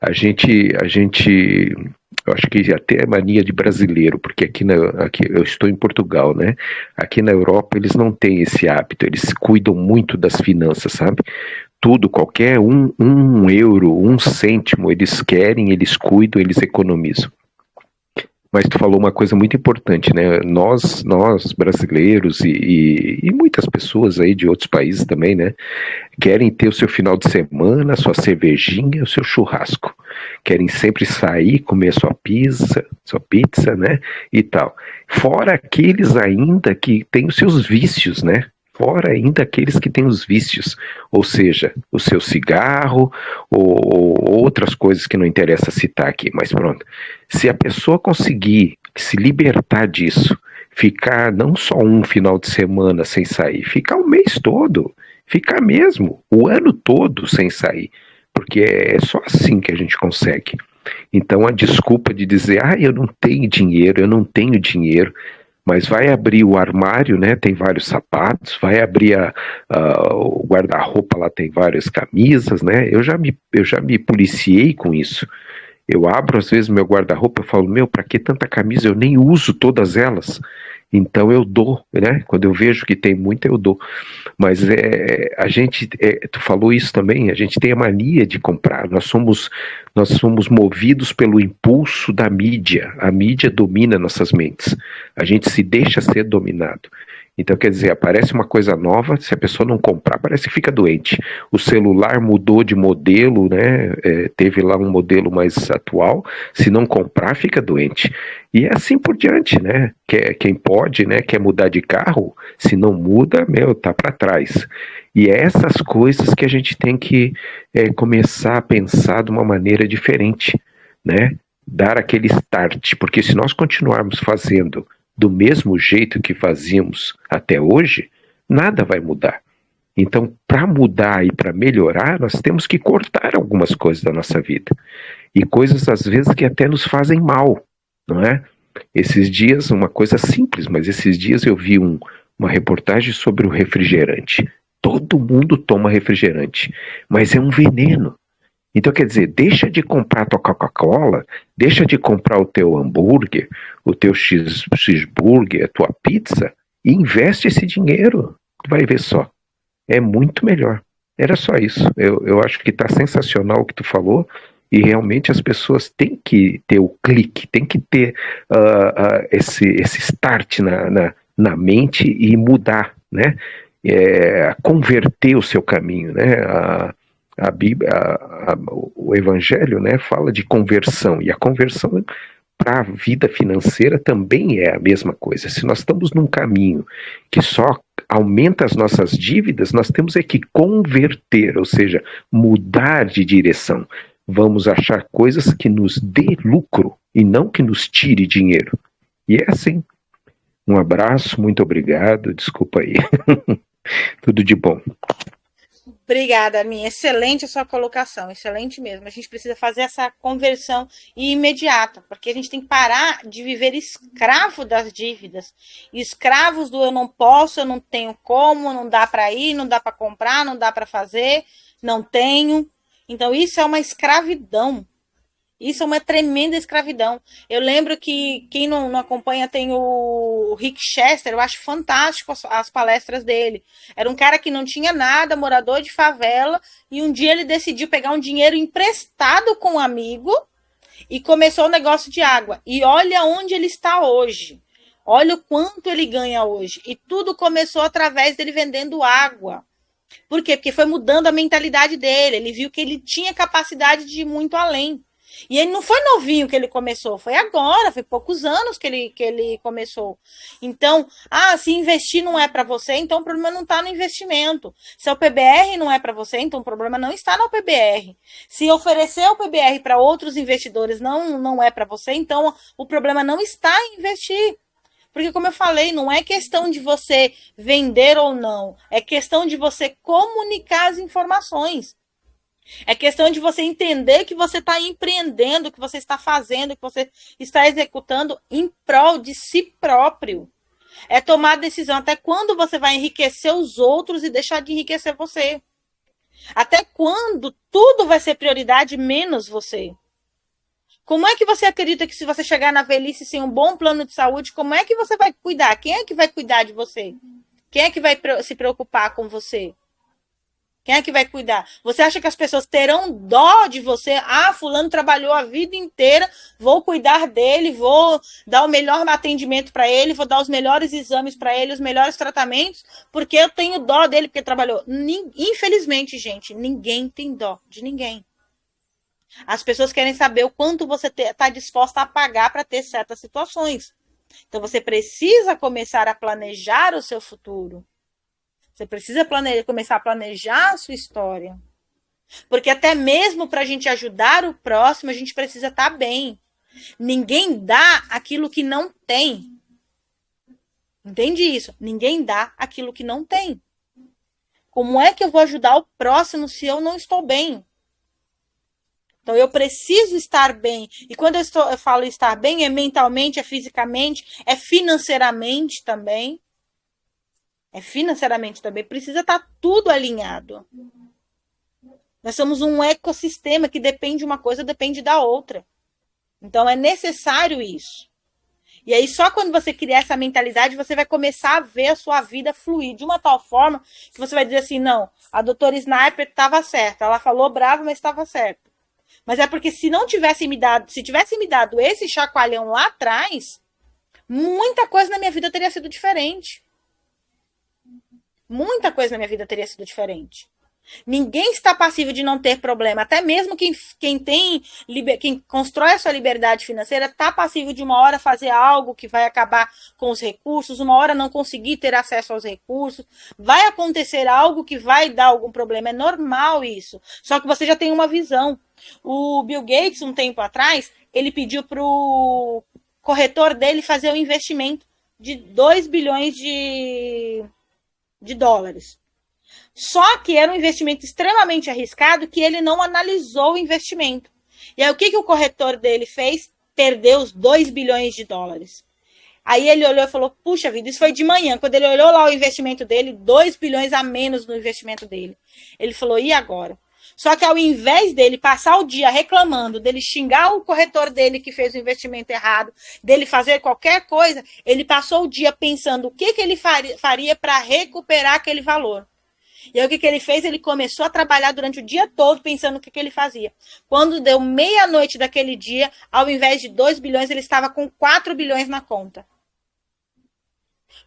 A gente, eu acho que até é mania de brasileiro, porque aqui eu estou em Portugal, né? Aqui na Europa eles não têm esse hábito, eles cuidam muito das finanças, sabe? Tudo, qualquer um euro, um cêntimo, eles querem, eles cuidam, eles economizam. Mas tu falou uma coisa muito importante, né? Nós brasileiros e muitas pessoas aí de outros países também, né? Querem ter o seu final de semana, a sua cervejinha, o seu churrasco. Querem sempre sair, comer sua pizza, né? E tal. Fora aqueles ainda que têm os seus vícios, né? Fora ainda aqueles que têm os vícios, ou seja, o seu cigarro ou outras coisas que não interessa citar aqui, mas pronto. Se a pessoa conseguir se libertar disso, ficar não só um final de semana sem sair, ficar o mês todo, ficar mesmo o ano todo sem sair, porque é só assim que a gente consegue. Então a desculpa de dizer, eu não tenho dinheiro, mas vai abrir o armário, né? Tem vários sapatos, vai abrir o guarda-roupa, lá tem várias camisas, né? Eu já me policiei com isso. Eu abro às vezes meu guarda-roupa e falo, meu, para que tanta camisa? Eu nem uso todas elas. Então eu dou, né? Quando eu vejo que tem muita, eu dou. Mas tu falou isso também, a gente tem a mania de comprar. Nós somos movidos pelo impulso da mídia. A mídia domina nossas mentes. A gente se deixa ser dominado. Então, quer dizer, aparece uma coisa nova, se a pessoa não comprar, parece que fica doente. O celular mudou de modelo, né? Teve lá um modelo mais atual, se não comprar, fica doente. E é assim por diante, né? Quem pode, né, quer mudar de carro, se não muda, meu, tá para trás. E é essas coisas que a gente tem que começar a pensar de uma maneira diferente, né? Dar aquele start, porque se nós continuarmos fazendo do mesmo jeito que fazíamos até hoje, nada vai mudar. Então, para mudar e para melhorar, nós temos que cortar algumas coisas da nossa vida. E coisas, às vezes, que até nos fazem mal, não é? Esses dias, uma coisa simples, mas esses dias eu vi uma reportagem sobre o refrigerante. Todo mundo toma refrigerante, mas é um veneno. Então, quer dizer, deixa de comprar a tua Coca-Cola, deixa de comprar o teu hambúrguer, o teu cheeseburger, a tua pizza, e investe esse dinheiro. Tu vai ver só. É muito melhor. Era só isso. Eu acho que está sensacional o que tu falou, e realmente as pessoas têm que ter o clique, têm que ter esse start na mente e mudar, né? Converter o seu caminho, né? A Bíblia, o Evangelho, né, fala de conversão, e a conversão para a vida financeira também é a mesma coisa. Se nós estamos num caminho que só aumenta as nossas dívidas, nós temos que converter, ou seja, mudar de direção. Vamos achar coisas que nos dê lucro e não que nos tire dinheiro. E é assim. Um abraço, muito obrigado, desculpa aí. Tudo de bom. Obrigada, minha. Excelente a sua colocação, excelente mesmo. A gente precisa fazer essa conversão imediata, porque a gente tem que parar de viver escravo das dívidas, escravos do eu não posso, eu não tenho como, não dá para ir, não dá para comprar, não dá para fazer, não tenho. Então isso é uma escravidão. Isso é uma tremenda escravidão. Eu lembro que quem não acompanha tem o Rick Chester, eu acho fantástico as palestras dele. Era um cara que não tinha nada, morador de favela, e um dia ele decidiu pegar um dinheiro emprestado com um amigo e começou o negócio de água. E olha onde ele está hoje. Olha o quanto ele ganha hoje. E tudo começou através dele vendendo água. Por quê? Porque foi mudando a mentalidade dele. Ele viu que ele tinha capacidade de ir muito além. E ele não foi novinho que ele começou, foi agora, foi poucos anos que ele começou. Então, se investir não é para você, então o problema não está no investimento. Se o PBR não é para você, então o problema não está no PBR. Se oferecer o PBR para outros investidores não é para você, então o problema não está em investir. Porque, como eu falei, não é questão de você vender ou não, é questão de você comunicar as informações. É questão de você entender que você está empreendendo, que você está fazendo, que você está executando em prol de si próprio. É tomar decisão até quando você vai enriquecer os outros e deixar de enriquecer você. Até quando tudo vai ser prioridade menos você. Como é que você acredita que se você chegar na velhice sem um bom plano de saúde, como é que você vai cuidar? Quem é que vai cuidar de você? Quem é que vai se preocupar com você? Quem é que vai cuidar? Você acha que as pessoas terão dó de você? Fulano trabalhou a vida inteira, vou cuidar dele, vou dar o melhor atendimento para ele, vou dar os melhores exames para ele, os melhores tratamentos, porque eu tenho dó dele, porque trabalhou. Infelizmente, gente, ninguém tem dó de ninguém. As pessoas querem saber o quanto você está disposta a pagar para ter certas situações. Então, você precisa começar a planejar o seu futuro. Você precisa começar a planejar a sua história. Porque até mesmo para a gente ajudar o próximo, a gente precisa estar bem. Ninguém dá aquilo que não tem. Entende isso? Ninguém dá aquilo que não tem. Como é que eu vou ajudar o próximo se eu não estou bem? Então, eu preciso estar bem. E quando eu falo estar bem, é mentalmente, é fisicamente, é financeiramente também. Financeiramente também, precisa estar tudo alinhado. Nós somos um ecossistema que depende de uma coisa, depende da outra. Então é necessário isso. E aí só quando você criar essa mentalidade, você vai começar a ver a sua vida fluir de uma tal forma que você vai dizer assim, não, a doutora Sniper estava certa, ela falou bravo, mas estava certa. Mas é porque se tivesse me dado esse chacoalhão lá atrás, muita coisa na minha vida teria sido diferente. Muita coisa na minha vida teria sido diferente. Ninguém está passivo de não ter problema. Até mesmo quem constrói a sua liberdade financeira está passivo de uma hora fazer algo que vai acabar com os recursos, uma hora não conseguir ter acesso aos recursos. Vai acontecer algo que vai dar algum problema. É normal isso. Só que você já tem uma visão. O Bill Gates, um tempo atrás, ele pediu para o corretor dele fazer um investimento de 2 bilhões de dólares. Só que era um investimento extremamente arriscado que ele não analisou o investimento. E aí o que o corretor dele fez? Perdeu os 2 bilhões de dólares. Aí ele olhou e falou, puxa vida, isso foi de manhã. Quando ele olhou lá o investimento dele, 2 bilhões a menos no investimento dele. Ele falou, e agora? Só que ao invés dele passar o dia reclamando, dele xingar o corretor dele que fez o investimento errado, dele fazer qualquer coisa, ele passou o dia pensando o que ele faria para recuperar aquele valor. E aí o que ele fez? Ele começou a trabalhar durante o dia todo pensando o que ele fazia. Quando deu meia-noite daquele dia, ao invés de 2 bilhões, ele estava com 4 bilhões na conta.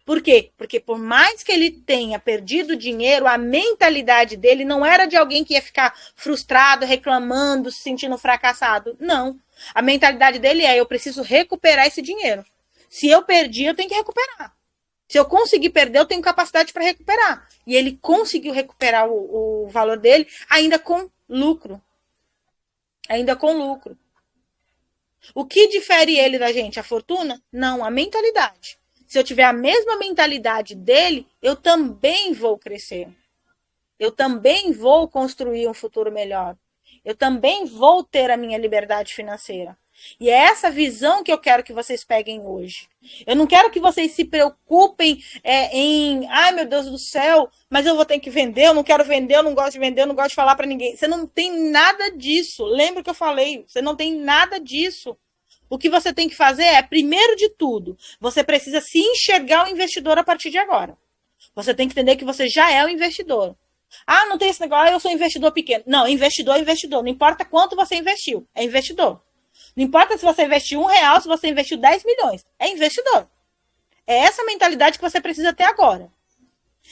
Por quê? Porque por mais que ele tenha perdido dinheiro, a mentalidade dele não era de alguém que ia ficar frustrado, reclamando, se sentindo fracassado. Não. A mentalidade dele é: eu preciso recuperar esse dinheiro. Se eu perdi, eu tenho que recuperar. Se eu conseguir perder, eu tenho capacidade para recuperar. E ele conseguiu recuperar o valor dele ainda com lucro. Ainda com lucro. O que difere ele da gente? A fortuna? Não, a mentalidade. Se eu tiver a mesma mentalidade dele, eu também vou crescer. Eu também vou construir um futuro melhor. Eu também vou ter a minha liberdade financeira. E é essa visão que eu quero que vocês peguem hoje. Eu não quero que vocês se preocupem ai meu Deus do céu, mas eu vou ter que vender, eu não quero vender, eu não gosto de vender, eu não gosto de falar para ninguém. Você não tem nada disso. Lembra que eu falei? Você não tem nada disso. O que você tem que fazer é, primeiro de tudo, você precisa se enxergar o investidor a partir de agora. Você tem que entender que você já é o investidor. Ah, não tem esse negócio, eu sou investidor pequeno. Não, investidor é investidor. Não importa quanto você investiu, é investidor. Não importa se você investiu R$1, se você investiu 10 milhões. É investidor. É essa mentalidade que você precisa ter agora.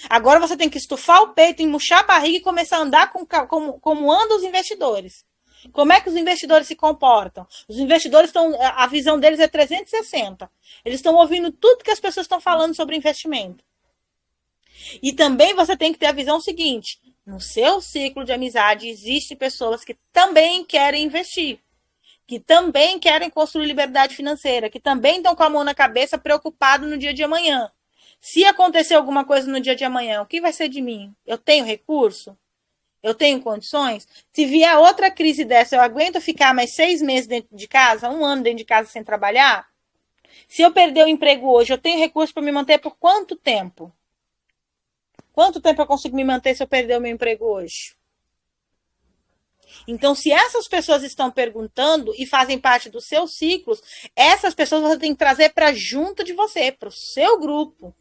Agora você tem que estufar o peito, murchar a barriga e começar a andar como andam os investidores. Como é que os investidores se comportam? Os investidores estão, a visão deles é 360. Eles estão ouvindo tudo que as pessoas estão falando sobre investimento. E também você tem que ter a visão seguinte: no seu ciclo de amizade existem pessoas que também querem investir, que também querem construir liberdade financeira, que também estão com a mão na cabeça preocupado no dia de amanhã. Se acontecer alguma coisa no dia de amanhã, o que vai ser de mim? Eu tenho recurso? Eu tenho condições? Se vier outra crise dessa, eu aguento ficar mais 6 meses dentro de casa, 1 ano dentro de casa sem trabalhar? Se eu perder o emprego hoje, eu tenho recurso para me manter por quanto tempo? Quanto tempo eu consigo me manter se eu perder o meu emprego hoje? Então, se essas pessoas estão perguntando e fazem parte dos seus ciclos, essas pessoas você tem que trazer para junto de você, para o seu grupo.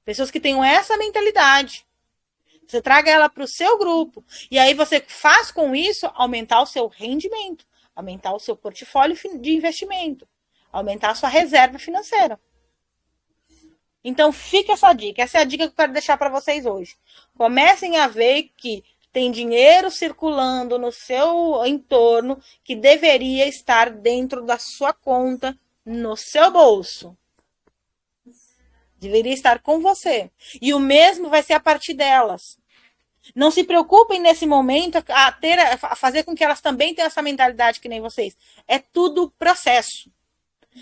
Pessoas que tenham essa mentalidade. Você traga ela para o seu grupo. E aí você faz com isso aumentar o seu rendimento, aumentar o seu portfólio de investimento, aumentar a sua reserva financeira. Então fica essa dica. Essa é a dica que eu quero deixar para vocês hoje. Comecem a ver que tem dinheiro circulando no seu entorno que deveria estar dentro da sua conta, no seu bolso. Deveria estar com você. E o mesmo vai ser a partir delas. Não se preocupem nesse momento a fazer com que elas também tenham essa mentalidade que nem vocês. É tudo processo.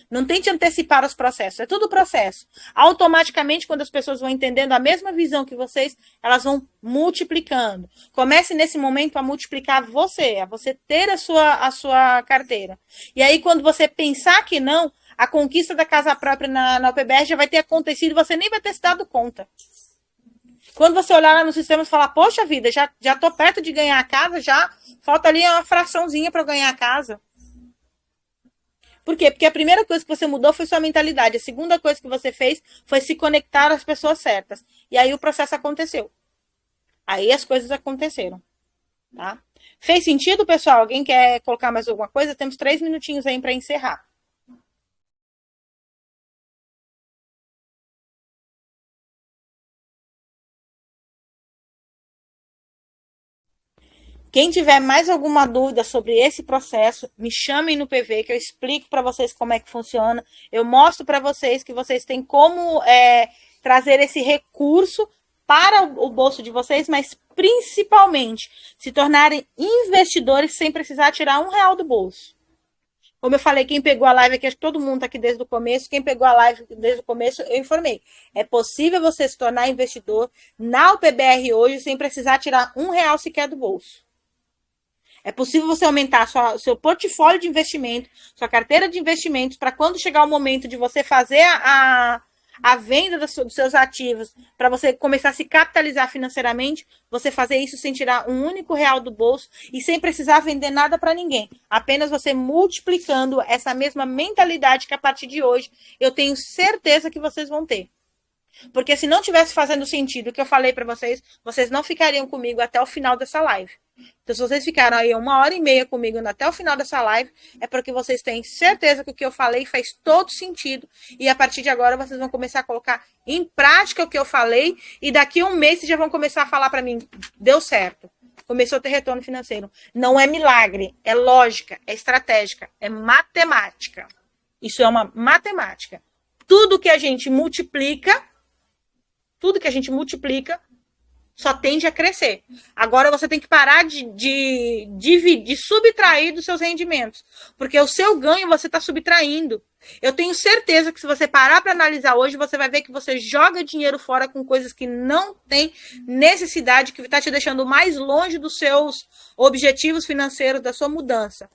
Não tente antecipar os processos. É tudo processo. Automaticamente, quando as pessoas vão entendendo a mesma visão que vocês, elas vão multiplicando. Comece nesse momento a multiplicar você, a você ter a sua carteira. E aí, quando você pensar que não, a conquista da casa própria na UPBR já vai ter acontecido e você nem vai ter se dado conta. Quando você olhar lá no sistema e falar, poxa vida, já tô perto de ganhar a casa, já falta ali uma fraçãozinha para eu ganhar a casa. Por quê? Porque a primeira coisa que você mudou foi sua mentalidade. A segunda coisa que você fez foi se conectar às pessoas certas. E aí o processo aconteceu. Aí as coisas aconteceram. Tá? Fez sentido, pessoal? Alguém quer colocar mais alguma coisa? Temos 3 minutinhos aí para encerrar. Quem tiver mais alguma dúvida sobre esse processo, me chamem no PV que eu explico para vocês como é que funciona. Eu mostro para vocês que vocês têm como trazer esse recurso para o bolso de vocês, mas principalmente se tornarem investidores sem precisar tirar R$1 do bolso. Como eu falei, quem pegou a live aqui, acho que todo mundo está aqui desde o começo. Quem pegou a live desde o começo, eu informei. É possível você se tornar investidor na UPBR hoje sem precisar tirar R$1 sequer do bolso. É possível você aumentar seu portfólio de investimento, sua carteira de investimentos, para quando chegar o momento de você fazer a a venda dos seus ativos, para você começar a se capitalizar financeiramente, você fazer isso sem tirar um único real do bolso e sem precisar vender nada para ninguém. Apenas você multiplicando essa mesma mentalidade que a partir de hoje eu tenho certeza que vocês vão ter. Porque se não tivesse fazendo sentido o que eu falei para vocês, vocês não ficariam comigo até o final dessa live. Então, se vocês ficaram aí 1h30 comigo até o final dessa live, é porque vocês têm certeza que o que eu falei faz todo sentido. E a partir de agora, vocês vão começar a colocar em prática o que eu falei. E daqui a um mês, vocês já vão começar a falar para mim, deu certo. Começou a ter retorno financeiro. Não é milagre, é lógica, é estratégica, é matemática. Isso é uma matemática. Tudo que a gente multiplica só tende a crescer. Agora você tem que parar de subtrair dos seus rendimentos. Porque o seu ganho você está subtraindo. Eu tenho certeza que se você parar para analisar hoje, você vai ver que você joga dinheiro fora com coisas que não tem necessidade, que está te deixando mais longe dos seus objetivos financeiros, da sua mudança.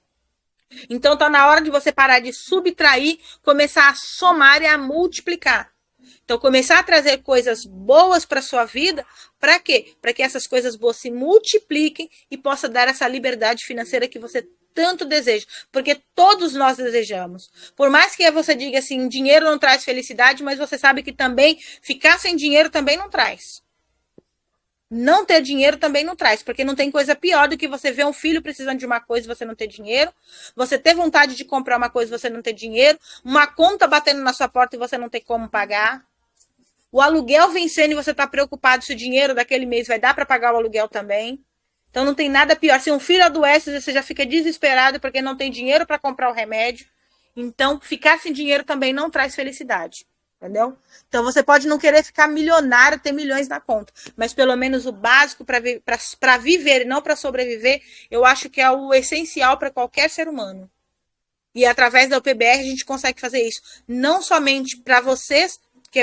Então está na hora de você parar de subtrair, começar a somar e a multiplicar. Então, começar a trazer coisas boas para a sua vida, para quê? Para que essas coisas boas se multipliquem e possa dar essa liberdade financeira que você tanto deseja. Porque todos nós desejamos. Por mais que você diga assim, dinheiro não traz felicidade, mas você sabe que também ficar sem dinheiro também não traz. Não ter dinheiro também não traz, porque não tem coisa pior do que você ver um filho precisando de uma coisa e você não ter dinheiro, você ter vontade de comprar uma coisa e você não ter dinheiro, uma conta batendo na sua porta e você não ter como pagar, o aluguel vencendo e você está preocupado se o dinheiro daquele mês vai dar para pagar o aluguel também. Então não tem nada pior. Se um filho adoece, você já fica desesperado porque não tem dinheiro para comprar o remédio. Então ficar sem dinheiro também não traz felicidade. Entendeu? Então você pode não querer ficar milionário, ter milhões na conta, mas pelo menos o básico para viver e não para sobreviver, eu acho que é o essencial para qualquer ser humano. E através da UPBR a gente consegue fazer isso, não somente para vocês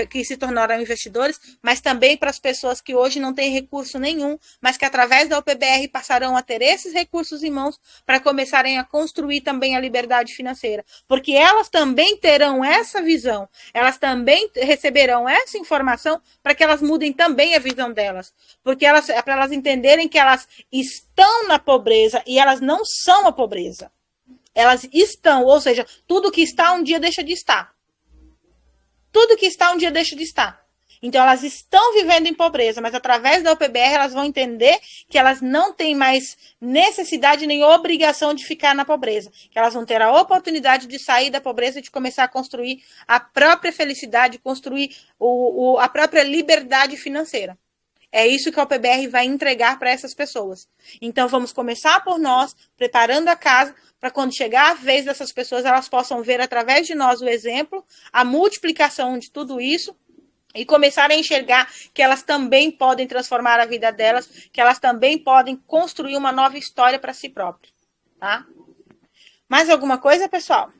que se tornaram investidores, mas também para as pessoas que hoje não têm recurso nenhum, mas que através da UPBR passarão a ter esses recursos em mãos para começarem a construir também a liberdade financeira. Porque elas também terão essa visão, elas também receberão essa informação para que elas mudem também a visão delas. Porque para elas entenderem que elas estão na pobreza e elas não são a pobreza. Elas estão, ou seja, tudo que está um dia deixa de estar. Tudo que está um dia deixa de estar. Então elas estão vivendo em pobreza, mas através da UPBR elas vão entender que elas não têm mais necessidade nem obrigação de ficar na pobreza. Que elas vão ter a oportunidade de sair da pobreza e de começar a construir a própria felicidade, construir a própria liberdade financeira. É isso que a UPBR vai entregar para essas pessoas. Então vamos começar por nós, preparando a casa, para quando chegar a vez dessas pessoas, elas possam ver através de nós o exemplo, a multiplicação de tudo isso e começarem a enxergar que elas também podem transformar a vida delas, que elas também podem construir uma nova história para si próprias. Tá? Mais alguma coisa, pessoal?